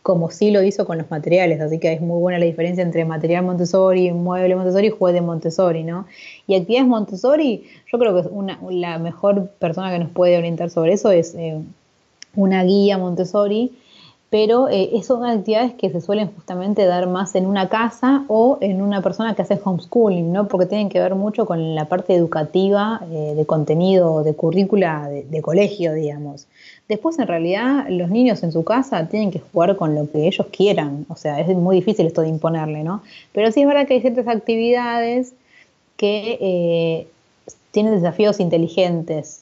como sí lo hizo con los materiales, así que es muy buena la diferencia entre material Montessori, mueble Montessori y juguete Montessori, ¿no? Y actividades Montessori, yo creo que la mejor persona que nos puede orientar sobre eso es una guía Montessori, pero son actividades que se suelen justamente dar más en una casa o en una persona que hace homeschooling, ¿no? Porque tienen que ver mucho con la parte educativa, de contenido, de currícula, de colegio, digamos. Después, en realidad, los niños en su casa tienen que jugar con lo que ellos quieran. O sea, es muy difícil esto de imponerle, ¿no? Pero sí es verdad que hay ciertas actividades que tienen desafíos inteligentes,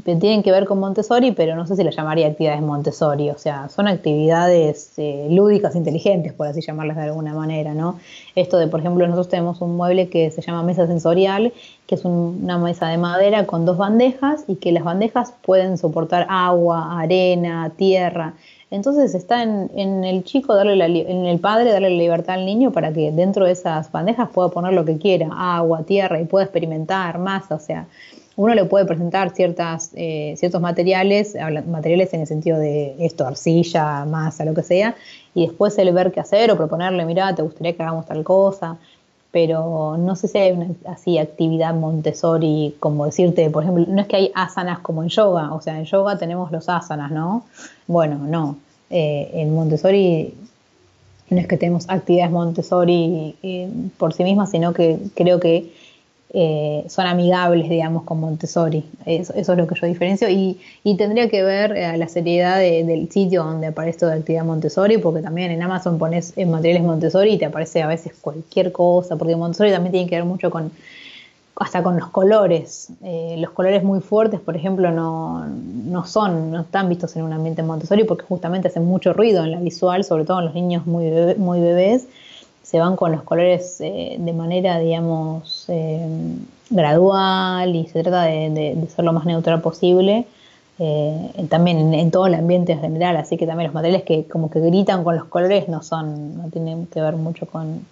tienen que ver con Montessori, pero no sé si las llamaría actividades Montessori, o sea, son actividades lúdicas, inteligentes, por así llamarlas de alguna manera, ¿no? Esto de, por ejemplo, nosotros tenemos un mueble que se llama mesa sensorial, que es una mesa de madera con 2 bandejas y que las bandejas pueden soportar agua, arena, tierra. Entonces está en el chico, en el padre darle la libertad al niño para que dentro de esas bandejas pueda poner lo que quiera, agua, tierra, y pueda experimentar masa, o sea, uno le puede presentar ciertos materiales en el sentido de esto, arcilla, masa, lo que sea, y después él ver qué hacer o proponerle, mirá, ¿te gustaría que hagamos tal cosa? Pero no sé si hay una así actividad Montessori, como decirte, por ejemplo, no es que hay asanas como en yoga, o sea, en yoga tenemos los asanas, ¿no? Bueno, no. En Montessori no es que tenemos actividades Montessori por sí mismas, sino que creo que son amigables, digamos, con Montessori. Eso es lo que yo diferencio. Y tendría que ver la seriedad del sitio donde aparece toda actividad Montessori, porque también en Amazon pones materiales Montessori y te aparece a veces cualquier cosa, porque Montessori también tiene que ver mucho hasta con los colores. Los colores muy fuertes, por ejemplo, no están vistos en un ambiente Montessori porque justamente hacen mucho ruido en la visual, sobre todo en los niños muy bebés. Se van con los colores de manera, digamos, gradual, y se trata de ser lo más neutral posible, también en todo el ambiente en general, así que también los materiales que como que gritan con los colores no tienen que ver mucho con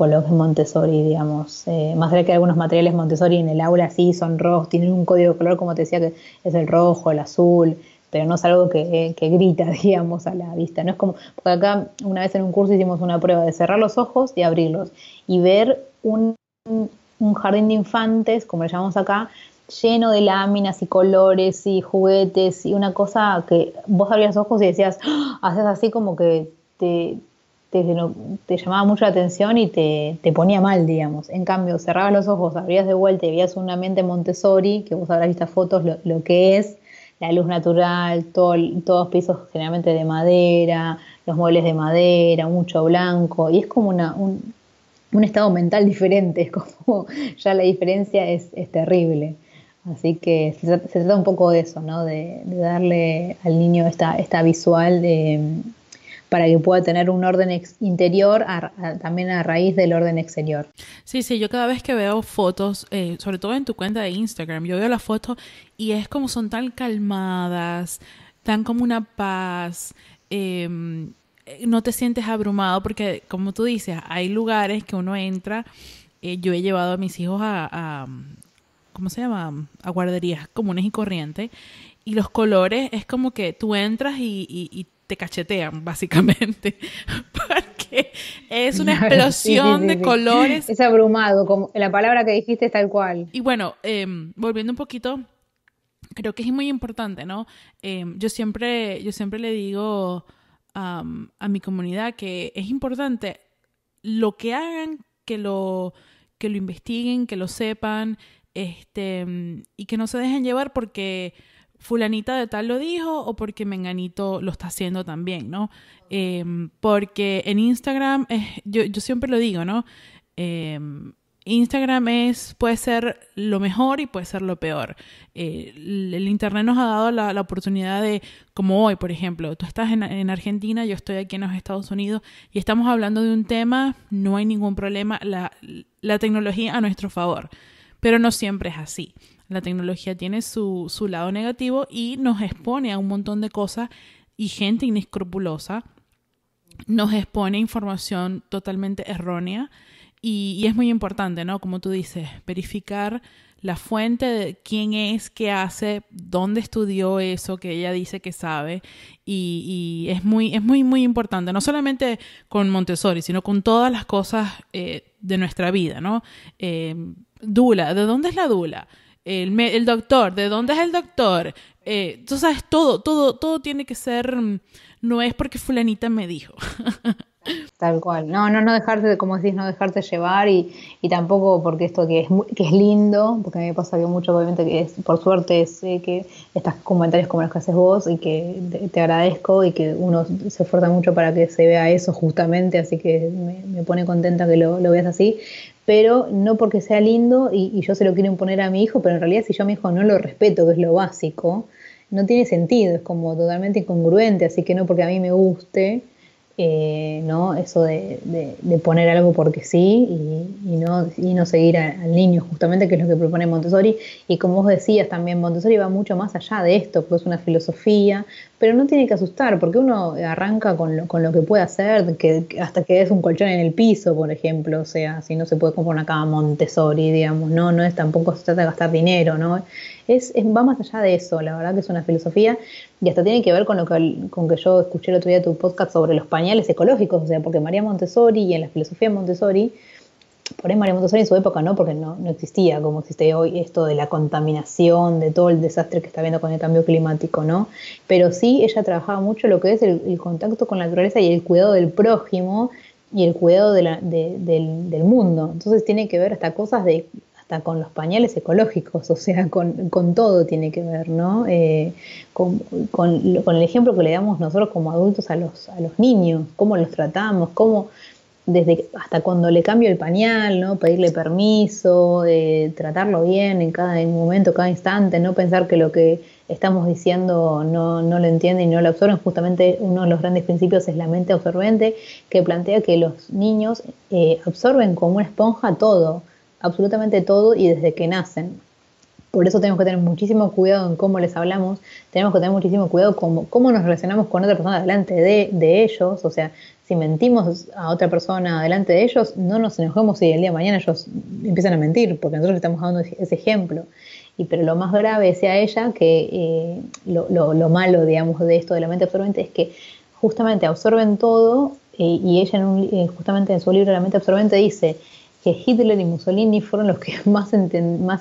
lo que es Montessori, digamos. Más allá que algunos materiales Montessori en el aula sí son rojos, tienen un código de color, como te decía, que es el rojo, el azul, pero no es algo que grita, digamos, a la vista. No es como, porque acá una vez en un curso hicimos una prueba de cerrar los ojos y abrirlos y ver un jardín de infantes, como le llamamos acá, lleno de láminas y colores y juguetes y una cosa que vos abrías los ojos y decías, ¡ah! Haces así como que te llamaba mucho la atención y te ponía mal, digamos. En cambio, cerrabas los ojos, abrías de vuelta y veías un ambiente Montessori, que vos habrás visto fotos, lo que es la luz natural, todos pisos generalmente de madera, los muebles de madera, mucho blanco, y es como un estado mental diferente, es como ya la diferencia es terrible. Así que se trata un poco de eso, ¿no? De darle al niño esta visual para que pueda tener un orden interior también a raíz del orden exterior. Sí, yo cada vez que veo fotos, sobre todo en tu cuenta de Instagram, yo veo las fotos y es como son tan calmadas, tan como una paz, no te sientes abrumado porque, como tú dices, hay lugares que uno entra, yo he llevado a mis hijos a ¿cómo se llama? A guarderías comunes y corrientes, y los colores es como que tú entras y te cachetean, básicamente, porque es una explosión de colores. Es abrumado, como la palabra que dijiste es tal cual. Y bueno, volviendo un poquito, creo que es muy importante, ¿no? Yo siempre le digo a mi comunidad que es importante lo que hagan, que lo investiguen, que lo sepan, y que no se dejen llevar porque fulanita de tal lo dijo o porque menganito lo está haciendo también, ¿no? Porque en Instagram, yo siempre lo digo, ¿no? Instagram puede ser lo mejor y puede ser lo peor. El internet nos ha dado la oportunidad de, como hoy, por ejemplo, tú estás en Argentina, yo estoy aquí en los Estados Unidos y estamos hablando de un tema, no hay ningún problema, la tecnología a nuestro favor, pero no siempre es así. La tecnología tiene su lado negativo y nos expone a un montón de cosas, y gente inescrupulosa nos expone información totalmente errónea, y es muy importante, ¿no? Como tú dices, verificar la fuente de quién es, qué hace, dónde estudió eso que ella dice que sabe, y es muy importante, no solamente con Montessori, sino con todas las cosas de nuestra vida, ¿no? Dula, ¿de dónde es la dula? El doctor, ¿de dónde es el doctor? Tú sabes, todo tiene que ser, no es porque fulanita me dijo. Tal cual. No dejarte, como decís, no dejarte llevar, y tampoco porque esto que es lindo, porque a mí me pasa que mucho, obviamente, que por suerte sé que estos comentarios como los que haces vos, y que te agradezco, y que uno se esfuerza mucho para que se vea eso justamente, así que me pone contenta que lo veas así, pero no porque sea lindo y yo se lo quiero imponer a mi hijo, pero en realidad si yo a mi hijo no lo respeto, que es lo básico, no tiene sentido, es como totalmente incongruente, así que no porque a mí me guste, ¿no? Eso de poner algo porque sí y no seguir al niño, justamente, que es lo que propone Montessori. Y como vos decías también, Montessori va mucho más allá de esto, porque es una filosofía, pero no tiene que asustar, porque uno arranca con lo que puede hacer, hasta que es un colchón en el piso, por ejemplo, o sea, si no se puede comprar una cama Montessori, digamos, no es tampoco se trata de gastar dinero, ¿no? Va más allá de eso, la verdad que es una filosofía y hasta tiene que ver con que yo escuché el otro día tu podcast sobre los pañales ecológicos, o sea, porque María Montessori y en la filosofía Montessori, por ahí María Montessori en su época no, porque no existía como existe hoy esto de la contaminación, de todo el desastre que está habiendo con el cambio climático, ¿no? Pero sí ella trabajaba mucho lo que es el contacto con la naturaleza y el cuidado del prójimo y el cuidado del mundo. Entonces tiene que ver hasta cosas hasta con los pañales ecológicos, o sea, con todo tiene que ver, ¿no? Con el ejemplo que le damos nosotros como adultos a los niños, cómo los tratamos, cómo hasta cuando le cambio el pañal, ¿no? Pedirle permiso, tratarlo bien en cada momento, cada instante, no pensar que lo que estamos diciendo no lo entiende y no lo absorben. Justamente uno de los grandes principios es la mente absorbente, que plantea que los niños absorben como una esponja todo, absolutamente todo, y desde que nacen. Por eso tenemos que tener muchísimo cuidado en cómo les hablamos, tenemos que tener muchísimo cuidado cómo nos relacionamos con otra persona delante de ellos, o sea, si mentimos a otra persona delante de ellos, no nos enojemos si el día de mañana ellos empiezan a mentir, porque nosotros estamos dando ese ejemplo. Pero lo más grave, decía ella, que lo malo, digamos, de esto de la mente absorbente es que justamente absorben todo, y ella justamente en su libro La mente absorbente dice que Hitler y Mussolini fueron los que más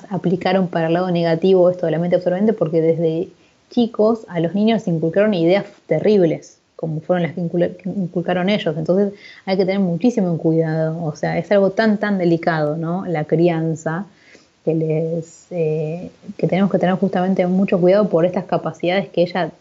aplicaron para el lado negativo esto de la mente absorbente, porque desde chicos a los niños les inculcaron ideas terribles, como fueron las que inculcaron ellos. Entonces hay que tener muchísimo cuidado, o sea, es algo tan delicado, ¿no? La crianza, que tenemos que tener justamente mucho cuidado por estas capacidades que ella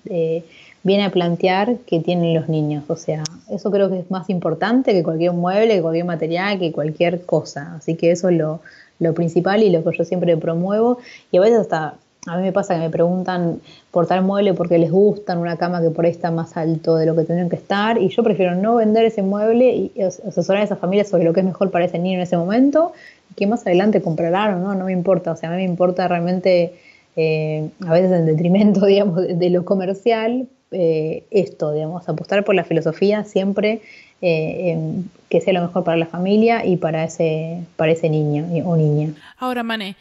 viene a plantear que tienen los niños. O sea, eso creo que es más importante que cualquier mueble, que cualquier material, que cualquier cosa. Así que eso es lo principal y lo que yo siempre promuevo. Y a veces hasta a mí me pasa que me preguntan por tal mueble porque les gustan, una cama que por ahí está más alto de lo que tendrían que estar, y yo prefiero no vender ese mueble y asesorar a esa familia sobre lo que es mejor para ese niño en ese momento, y que más adelante comprarán o no me importa. O sea, a mí me importa realmente, a veces en detrimento, digamos, de lo comercial, esto, digamos, apostar por la filosofía siempre, que sea lo mejor para la familia y para ese niño o niña. Ahora, Mané,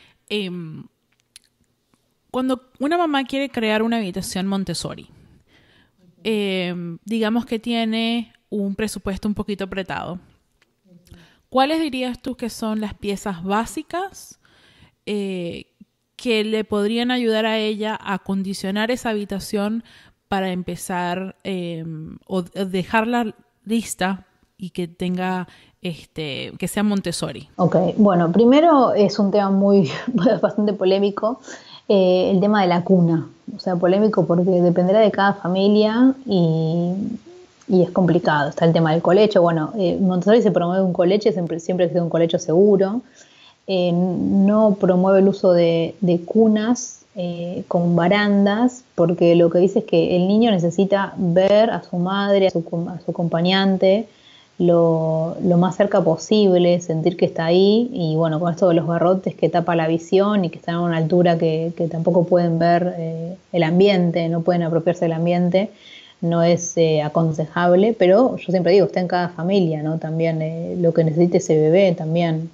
cuando una mamá quiere crear una habitación Montessori, digamos que tiene un presupuesto un poquito apretado, ¿cuáles dirías tú que son las piezas básicas que le podrían ayudar a ella a acondicionar esa habitación para empezar o dejarla lista y que tenga que sea Montessori? Ok, bueno, primero es un tema bastante polémico, el tema de la cuna. O sea, polémico porque dependerá de cada familia y es complicado. Está el tema del colecho. Bueno, Montessori se promueve un colecho, siempre que sea un colecho seguro. No promueve el uso de cunas con barandas, porque lo que dice es que el niño necesita ver a su madre, a su acompañante, lo más cerca posible, sentir que está ahí, y bueno, con esto de los barrotes que tapa la visión y que están a una altura que tampoco pueden ver el ambiente, no pueden apropiarse del ambiente, no es aconsejable, pero yo siempre digo, está en cada familia, ¿no? También lo que necesite ese bebé también.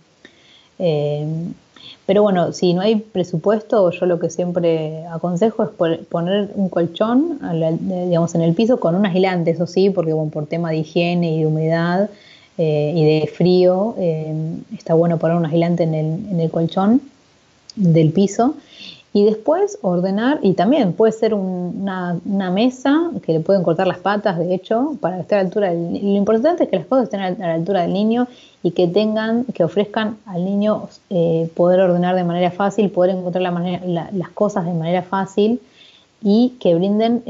Pero bueno, si no hay presupuesto, yo lo que siempre aconsejo es poner un colchón, digamos, en el piso con un aislante, eso sí, porque bueno, por tema de higiene y de humedad y de frío, está bueno poner un aislante en el colchón del piso. Y después ordenar, y también puede ser una mesa que le pueden cortar las patas, de hecho, para que esté a la altura lo importante es que las cosas estén a la altura del niño y que ofrezcan al niño poder ordenar de manera fácil, poder encontrar las cosas de manera fácil, y que brinden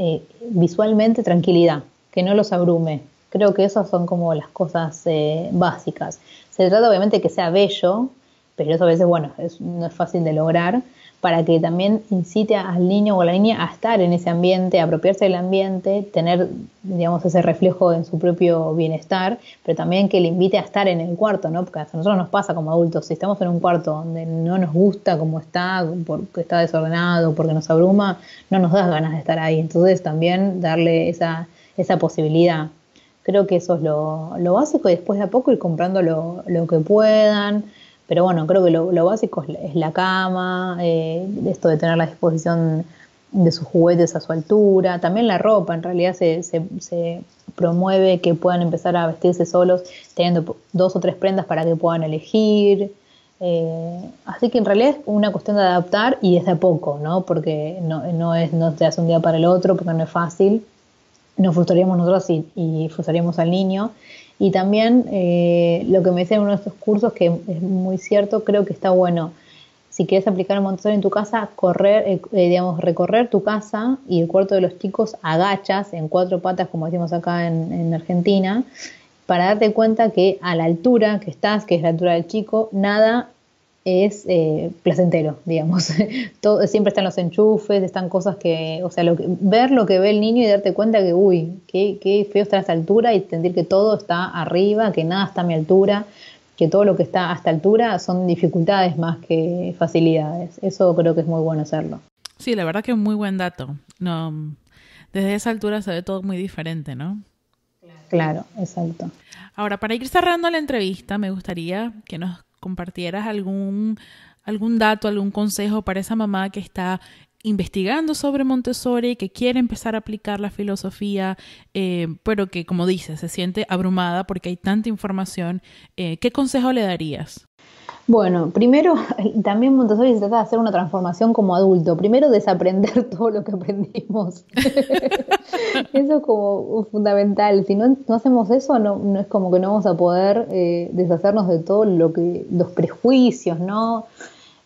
visualmente tranquilidad, que no los abrume. Creo que esas son como las cosas básicas. Se trata obviamente que sea bello, pero eso a veces, bueno, no es fácil de lograr, para que también incite al niño o a la niña a estar en ese ambiente, a apropiarse del ambiente, tener, digamos, ese reflejo en su propio bienestar, pero también que le invite a estar en el cuarto, ¿no? Porque a nosotros nos pasa como adultos, si estamos en un cuarto donde no nos gusta cómo está, porque está desordenado, porque nos abruma, no nos da ganas de estar ahí. Entonces también darle esa posibilidad. Creo que eso es lo básico y después de a poco ir comprando lo que puedan. Pero bueno, creo que lo básico es la cama, esto de tener la disposición de sus juguetes a su altura. También la ropa, en realidad se promueve que puedan empezar a vestirse solos teniendo 2 o 3 prendas para que puedan elegir. Así que en realidad es una cuestión de adaptar y desde a poco, ¿no? Porque no se hace un día para el otro, porque no es fácil. Nos frustraríamos nosotros y frustraríamos al niño. Y también lo que me dicen en uno de estos cursos, que es muy cierto, creo que está bueno, si quieres aplicar el Montessori en tu casa, recorrer tu casa y el cuarto de los chicos agachas en 4 patas, como decimos acá en Argentina, para darte cuenta que a la altura que estás, que es la altura del chico, nada es placentero, digamos. Todo, siempre están los enchufes, están cosas que, o sea, ver lo que ve el niño y darte cuenta que, uy, qué feo estar a esta altura y sentir que todo está arriba, que nada está a mi altura, que todo lo que está a esta altura son dificultades más que facilidades. Eso creo que es muy bueno hacerlo. Sí, la verdad que es un muy buen dato. No, desde esa altura se ve todo muy diferente, ¿no? Claro, exacto. Ahora, para ir cerrando la entrevista, me gustaría que nos compartieras algún dato, algún consejo para esa mamá que está investigando sobre Montessori, que quiere empezar a aplicar la filosofía, pero que, como dices, se siente abrumada porque hay tanta información. ¿Qué consejo le darías? Bueno, primero, también Montessori se trata de hacer una transformación como adulto. Primero, desaprender todo lo que aprendimos. Eso es como fundamental. Si no hacemos eso, no es como que no vamos a poder deshacernos de todo los prejuicios, ¿no?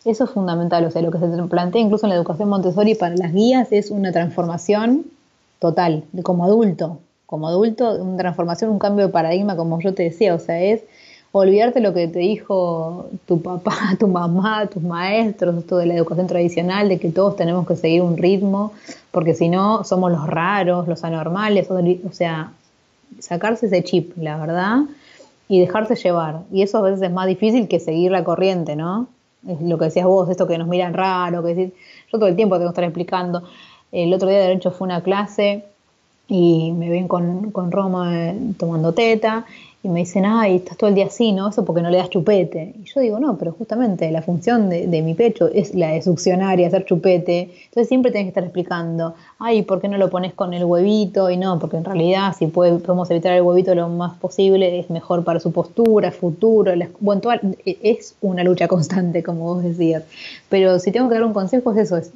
Eso es fundamental. O sea, lo que se plantea incluso en la educación Montessori para las guías es una transformación total, como adulto. Como adulto, una transformación, un cambio de paradigma, como yo te decía. O sea, es olvidarte lo que te dijo tu papá, tu mamá, tus maestros, esto de la educación tradicional, de que todos tenemos que seguir un ritmo, porque si no somos los raros, los anormales, o sea, sacarse ese chip, la verdad, y dejarse llevar. Y eso a veces es más difícil que seguir la corriente, ¿no? Es lo que decías vos, esto que nos miran raro, que decís, yo todo el tiempo tengo que estar explicando. El otro día de hecho fue una clase y me ven con Roma tomando teta y me dicen, ay, estás todo el día así, ¿no? Eso porque no le das chupete. Y yo digo, no, pero justamente la función de mi pecho es la de succionar y hacer chupete. Entonces siempre tenés que estar explicando, ay, ¿por qué no lo pones con el huevito? Y no, porque en realidad si podemos evitar el huevito lo más posible, es mejor para su postura, futuro. Bueno, es una lucha constante, como vos decías. Pero si tengo que dar un consejo es eso, es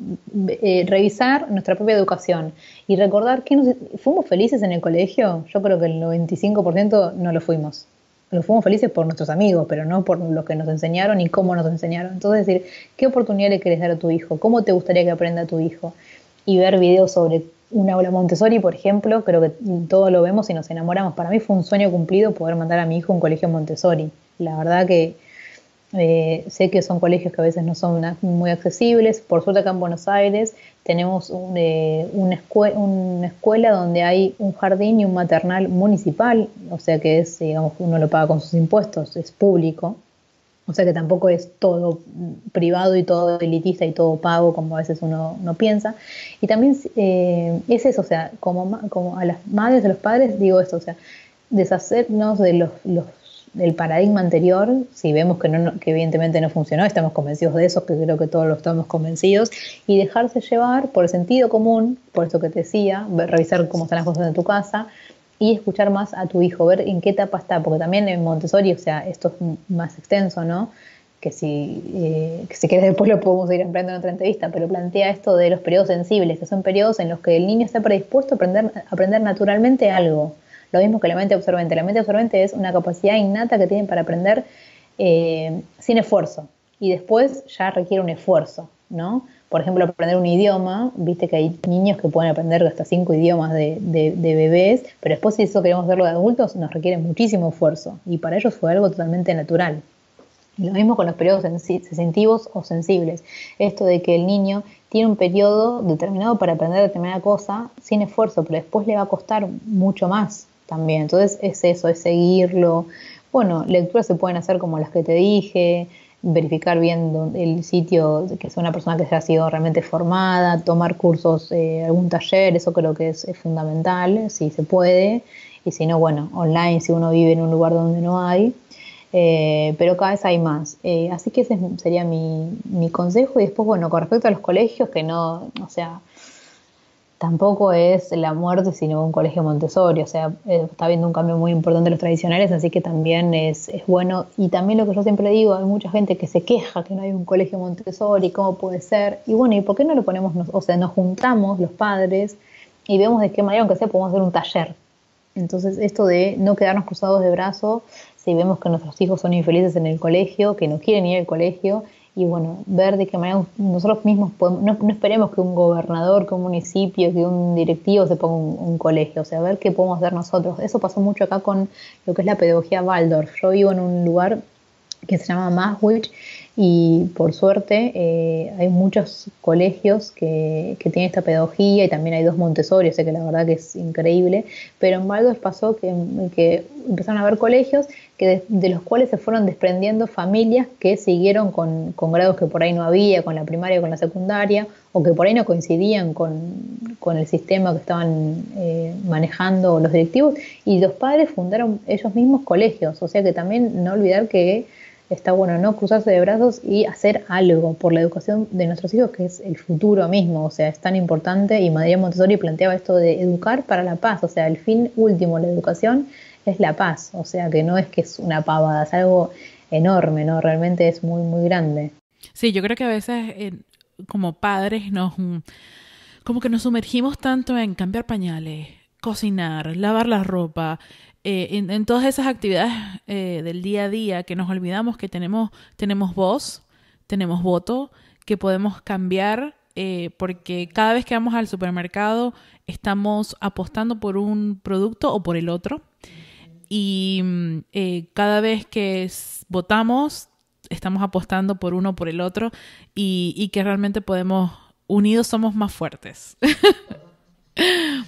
revisar nuestra propia educación y recordar que fuimos felices en el colegio. Yo creo que el 95% no lo fuimos. Fuimos felices por nuestros amigos, pero no por lo que nos enseñaron y cómo nos enseñaron. Entonces, decir, ¿qué oportunidad le querés dar a tu hijo? ¿Cómo te gustaría que aprenda tu hijo? Y ver videos sobre una aula Montessori, por ejemplo, creo que todo lo vemos y nos enamoramos. Para mí fue un sueño cumplido poder mandar a mi hijo a un colegio Montessori. La verdad que sé que son colegios que a veces no son muy accesibles. Por suerte acá en Buenos Aires tenemos una escuela donde hay un jardín y un maternal municipal, o sea que es, digamos, uno lo paga con sus impuestos, es público, o sea que tampoco es todo privado y todo elitista y todo pago como a veces uno no piensa. Y también es eso, o sea, como a las madres, a los padres, digo esto, o sea, deshacernos de del paradigma anterior, si vemos que evidentemente no funcionó, estamos convencidos de eso, que creo que todos lo estamos convencidos, y dejarse llevar por el sentido común, por eso que te decía, revisar cómo están las cosas en tu casa, y escuchar más a tu hijo, ver en qué etapa está, porque también en Montessori, o sea, esto es más extenso, ¿no? Que si quieres después lo podemos ir ampliando en otra entrevista, pero plantea esto de los periodos sensibles, que son periodos en los que el niño está predispuesto a aprender naturalmente algo. Lo mismo que la mente absorbente. La mente absorbente es una capacidad innata que tienen para aprender sin esfuerzo. Y después ya requiere un esfuerzo, ¿no? por ejemplo, aprender un idioma, viste que hay niños que pueden aprender hasta 5 idiomas de bebés, pero después si eso queremos hacerlo de adultos nos requiere muchísimo esfuerzo y para ellos fue algo totalmente natural. Y lo mismo con los periodos sensitivos o sensibles. Esto de que el niño tiene un periodo determinado para aprender determinada cosa sin esfuerzo, pero después le va a costar mucho más también. Entonces es eso, es seguirlo. Bueno, lecturas se pueden hacer como las que te dije, verificar bien el sitio, que sea una persona que haya sido realmente formada, tomar cursos, algún taller, eso creo que es fundamental, si se puede. Y si no, bueno, online, si uno vive en un lugar donde no hay. Pero cada vez hay más. Así que ese sería mi consejo. Y después, bueno, con respecto a los colegios, que no, o sea, tampoco es la muerte, sino un colegio Montessori. O sea, está habiendo un cambio muy importante de los tradicionales, así que también es bueno. Y también lo que yo siempre digo, hay mucha gente que se queja que no hay un colegio Montessori, ¿cómo puede ser? Y bueno, ¿y por qué no lo ponemos? O sea, nos juntamos los padres y vemos de qué manera, aunque sea, podemos hacer un taller. Entonces, esto de no quedarnos cruzados de brazos si vemos que nuestros hijos son infelices en el colegio, que no quieren ir al colegio, y bueno, ver de qué manera nosotros mismos podemos, no esperemos que un gobernador, que un municipio, que un directivo se ponga un colegio, o sea, ver qué podemos hacer nosotros. Eso pasó mucho acá con lo que es la pedagogía Waldorf. Yo vivo en un lugar que se llama Maastricht y por suerte hay muchos colegios que tienen esta pedagogía y también hay 2 Montessori, o sea que la verdad que es increíble, pero en Waldorf pasó que empezaron a haber colegios que de los cuales se fueron desprendiendo familias que siguieron con grados que por ahí no había, con la primaria, con la secundaria, o que por ahí no coincidían con el sistema que estaban manejando los directivos, y los padres fundaron ellos mismos colegios, o sea que también no olvidar que está bueno no cruzarse de brazos y hacer algo por la educación de nuestros hijos, que es el futuro mismo, o sea, es tan importante. Y María Montessori planteaba esto de educar para la paz, o sea, el fin último de la educación es la paz, o sea, que no es que es una pavada, es algo enorme, ¿no? Realmente es muy, muy grande. Sí, yo creo que a veces como padres como que nos sumergimos tanto en cambiar pañales, cocinar, lavar la ropa, en todas esas actividades del día a día que nos olvidamos que tenemos voz, tenemos voto, que podemos cambiar, porque cada vez que vamos al supermercado estamos apostando por un producto o por el otro. Y cada vez que votamos estamos apostando por uno o por el otro y que realmente unidos somos más fuertes.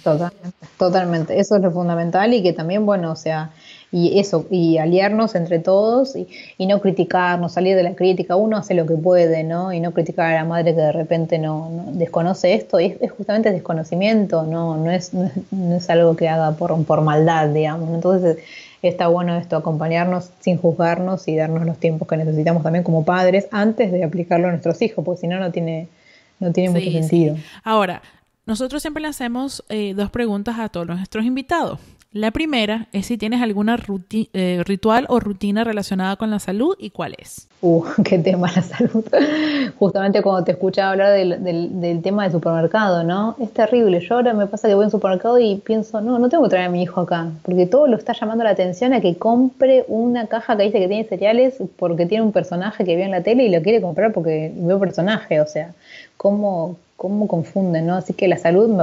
Totalmente, totalmente. Eso es lo fundamental y que también, bueno, o sea, y eso, y aliarnos entre todos y no criticarnos, salir de la crítica. Uno hace lo que puede, ¿no? Y no criticar a la madre que de repente no desconoce esto. Y es justamente desconocimiento, no es algo que haga por maldad, digamos. Entonces está bueno esto, acompañarnos sin juzgarnos y darnos los tiempos que necesitamos también como padres antes de aplicarlo a nuestros hijos, porque si no, no tiene mucho sentido. Sí. Ahora, nosotros siempre le hacemos 2 preguntas a todos nuestros invitados. La primera es si tienes alguna ritual o rutina relacionada con la salud y cuál es. Qué tema la salud. Justamente cuando te escuchaba hablar del tema del supermercado, ¿no? Es terrible. Yo ahora me pasa que voy al supermercado y pienso, no tengo que traer a mi hijo acá, porque todo lo está llamando la atención a que compre una caja que dice que tiene cereales porque tiene un personaje que vio en la tele y lo quiere comprar porque veo personaje, o sea, cómo confunden, ¿no? Así que la salud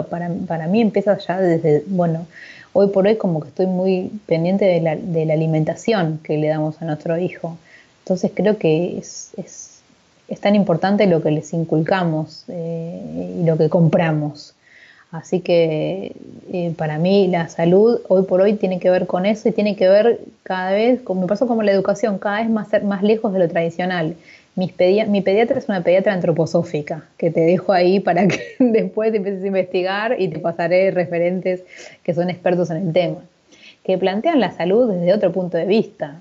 para mí empieza ya desde, bueno, hoy por hoy como que estoy muy pendiente de la alimentación que le damos a nuestro hijo. Entonces creo que es tan importante lo que les inculcamos y lo que compramos. Así que para mí la salud hoy por hoy tiene que ver con eso y tiene que ver cada vez, me pasó como la educación, cada vez más lejos de lo tradicional. Mi pediatra es una pediatra antroposófica, que te dejo ahí para que después te empieces a investigar y te pasaré referentes que son expertos en el tema, que plantean la salud desde otro punto de vista,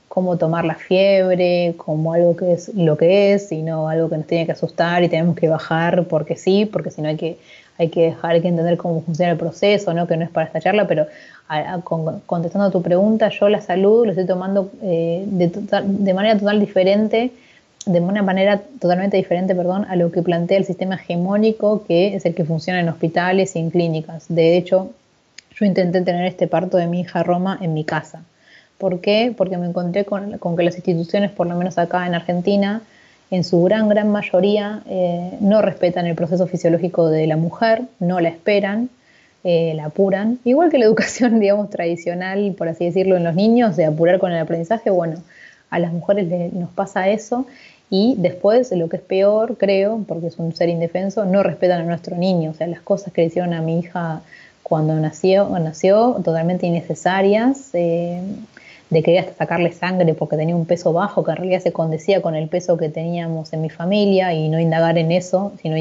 cómo tomar la fiebre como algo que es lo que es, y no algo que nos tiene que asustar y tenemos que bajar porque sí, porque si no hay que entender cómo funciona el proceso, ¿no? Que no es para esta charla, pero contestando a tu pregunta, yo la salud lo estoy tomando de manera totalmente diferente, a lo que plantea el sistema hegemónico, que es el que funciona en hospitales y en clínicas. De hecho, yo intenté tener este parto de mi hija Roma en mi casa. ¿Por qué? Porque me encontré con que las instituciones, por lo menos acá en Argentina, en su gran mayoría no respetan el proceso fisiológico de la mujer, no la esperan, la apuran. Igual que la educación, digamos, tradicional, por así decirlo, en los niños, de apurar con el aprendizaje, bueno, a las mujeres nos pasa eso. Y después, lo que es peor, creo, porque es un ser indefenso, no respetan a nuestro niño. O sea, las cosas que le hicieron a mi hija cuando nació totalmente innecesarias, de querer hasta sacarle sangre porque tenía un peso bajo, que en realidad se condecía con el peso que teníamos en mi familia, y no indagar en eso, sino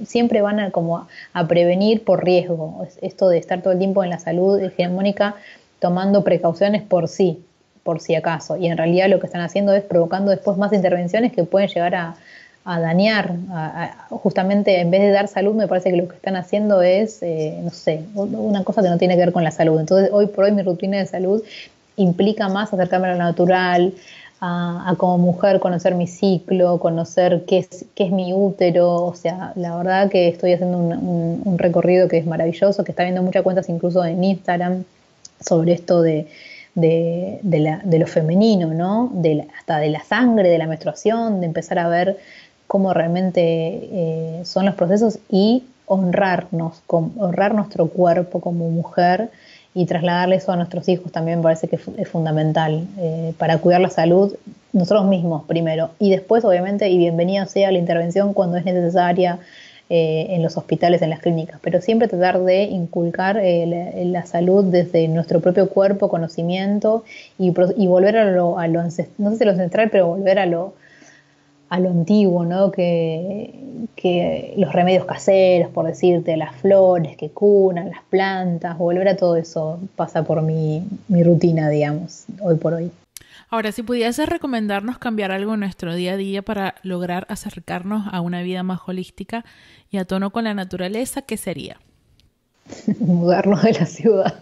siempre van a prevenir por riesgo. Esto de estar todo el tiempo en la salud hegemónica tomando precauciones por si acaso, y en realidad lo que están haciendo es provocando después más intervenciones que pueden llegar a dañar, justamente en vez de dar salud, me parece que lo que están haciendo es, no sé, una cosa que no tiene que ver con la salud. Entonces, hoy por hoy mi rutina de salud implica más acercarme a lo natural, a como mujer conocer mi ciclo, conocer qué es mi útero. O sea, la verdad que estoy haciendo un recorrido que es maravilloso, que está viendo muchas cuentas incluso en Instagram sobre esto de lo femenino, ¿no? Hasta de la sangre, de la menstruación, de empezar a ver cómo realmente son los procesos, y honrar nuestro cuerpo como mujer, y trasladarle eso a nuestros hijos también me parece que es fundamental, para cuidar la salud nosotros mismos primero, y después obviamente, y bienvenida sea la intervención cuando es necesaria, en los hospitales, en las clínicas, pero siempre tratar de inculcar la salud desde nuestro propio cuerpo, conocimiento, y volver a lo no sé si lo ancestral, pero volver a lo antiguo, ¿no? Que los remedios caseros, por decirte, las flores que curan, las plantas, volver a todo eso pasa por mi rutina, digamos, hoy por hoy. Ahora, si pudieses recomendarnos cambiar algo en nuestro día a día para lograr acercarnos a una vida más holística y a tono con la naturaleza, ¿qué sería? Mudarnos de la ciudad.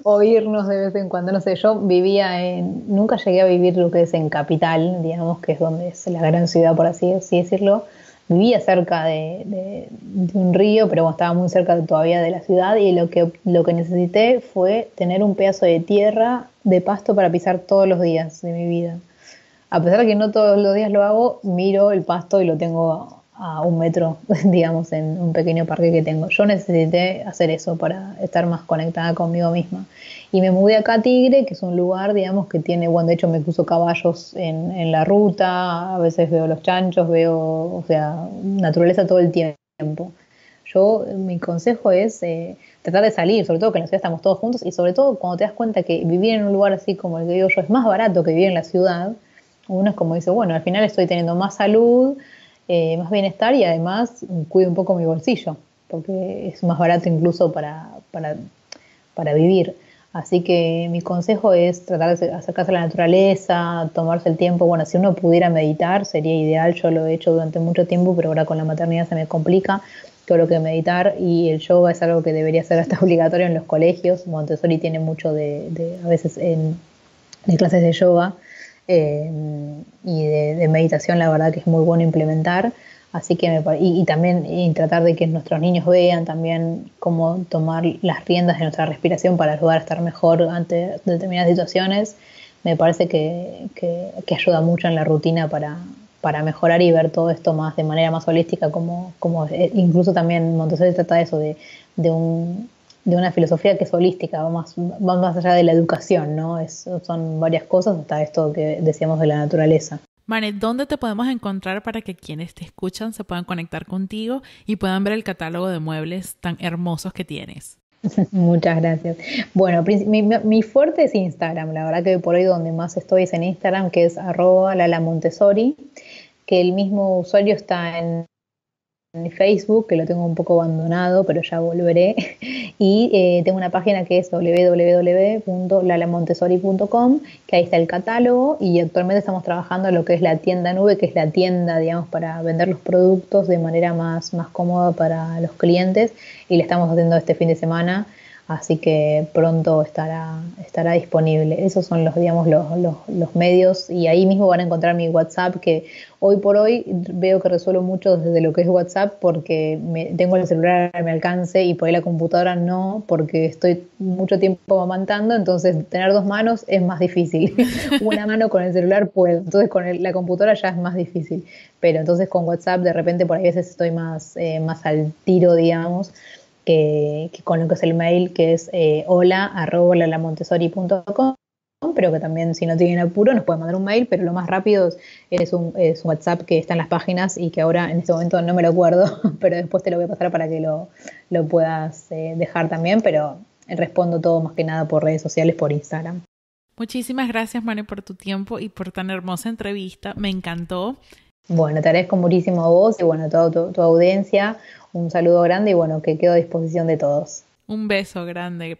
O irnos de vez en cuando, no sé, yo nunca llegué a vivir lo que es en Capital, digamos, que es donde es la gran ciudad, por así decirlo. Vivía cerca de un río, pero bueno, estaba muy cerca todavía de la ciudad, y lo que necesité fue tener un pedazo de tierra, de pasto, para pisar todos los días de mi vida. A pesar de que no todos los días lo hago, miro el pasto y lo tengo a 1 metro, digamos, en un pequeño parque que tengo. Yo necesité hacer eso para estar más conectada conmigo misma. Y me mudé acá a Tigre, que es un lugar, digamos, que tiene, bueno, de hecho me cruzo caballos en la ruta, a veces veo los chanchos, o sea, naturaleza todo el tiempo. Mi consejo es tratar de salir, sobre todo que en la ciudad estamos todos juntos, y sobre todo cuando te das cuenta que vivir en un lugar así como el que vivo yo es más barato que vivir en la ciudad. Uno es como dice, bueno, al final estoy teniendo más salud, más bienestar, y además cuido un poco mi bolsillo, porque es más barato incluso para vivir. Así que mi consejo es tratar de acercarse a la naturaleza, tomarse el tiempo. Bueno, si uno pudiera meditar sería ideal. Yo lo he hecho durante mucho tiempo, pero ahora con la maternidad se me complica todo lo que meditar, y el yoga es algo que debería ser hasta obligatorio en los colegios. Montessori tiene mucho a veces de clases de yoga, y de meditación, la verdad que es muy bueno implementar. Así que y también tratar de que nuestros niños vean también cómo tomar las riendas de nuestra respiración para ayudar a estar mejor ante determinadas situaciones. Me parece que ayuda mucho en la rutina para mejorar y ver todo esto más de manera más holística, como incluso también Montessori trata de eso, de una filosofía que es holística, va más allá de la educación, ¿no? Son varias cosas, hasta esto que decíamos de la naturaleza. Mane, ¿dónde te podemos encontrar para que quienes te escuchan se puedan conectar contigo y puedan ver el catálogo de muebles tan hermosos que tienes? Muchas gracias. Bueno, mi fuerte es Instagram. La verdad que por ahí donde más estoy es en Instagram, que es @lalamontessori, que el mismo usuario está en Facebook, que lo tengo un poco abandonado, pero ya volveré. Y tengo una página que es www.lalamontessori.com, que ahí está el catálogo, y actualmente estamos trabajando en lo que es la tienda nube, que es la tienda, digamos, para vender los productos de manera más cómoda para los clientes, y le estamos haciendo este fin de semana. así que pronto estará disponible. Esos son digamos, los medios, y ahí mismo van a encontrar mi WhatsApp, que hoy por hoy veo que resuelvo mucho desde lo que es WhatsApp, porque tengo el celular a mi alcance y por ahí la computadora no, porque estoy mucho tiempo amamantando, entonces tener dos manos es más difícil. Una mano con el celular puedo, entonces con la computadora ya es más difícil, pero entonces con WhatsApp de repente por ahí a veces estoy más al tiro, digamos, que con lo que es el mail, que es hola@lalamontessori.com, pero que también, si no tienen apuro, nos pueden mandar un mail, pero lo más rápido es un WhatsApp que está en las páginas y que ahora en este momento no me lo acuerdo, pero después te lo voy a pasar para que lo puedas dejar también, pero respondo todo más que nada por redes sociales, por Instagram. Muchísimas gracias, Mane, por tu tiempo y por tan hermosa entrevista. Me encantó. Bueno, te agradezco muchísimo a vos y bueno, a toda tu audiencia. Un saludo grande y bueno, que quedo a disposición de todos. Un beso grande.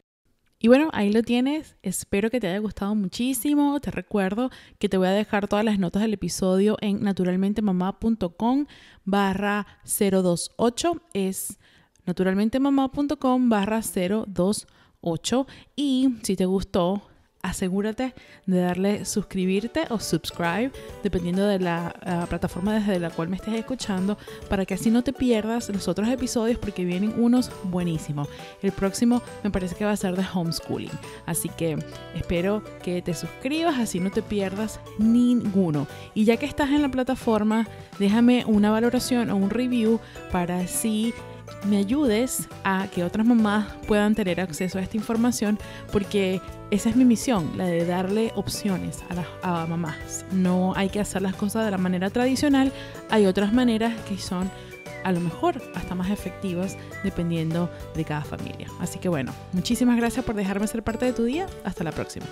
Y bueno, ahí lo tienes. Espero que te haya gustado muchísimo. Te recuerdo que te voy a dejar todas las notas del episodio en naturalmentemamá.com/028. Es naturalmentemamá.com/028. Y si te gustó, asegúrate de darle suscribirte o subscribe, dependiendo de la plataforma desde la cual me estés escuchando, para que así no te pierdas los otros episodios, porque vienen unos buenísimos. El próximo me parece que va a ser de homeschooling, así que espero que te suscribas, así no te pierdas ninguno. Y ya que estás en la plataforma, déjame una valoración o un review para así me ayudes a que otras mamás puedan tener acceso a esta información, porque esa es mi misión, la de darle opciones a mamás. No hay que hacer las cosas de la manera tradicional, hay otras maneras que son a lo mejor hasta más efectivas dependiendo de cada familia. Así que bueno, muchísimas gracias por dejarme ser parte de tu día. Hasta la próxima.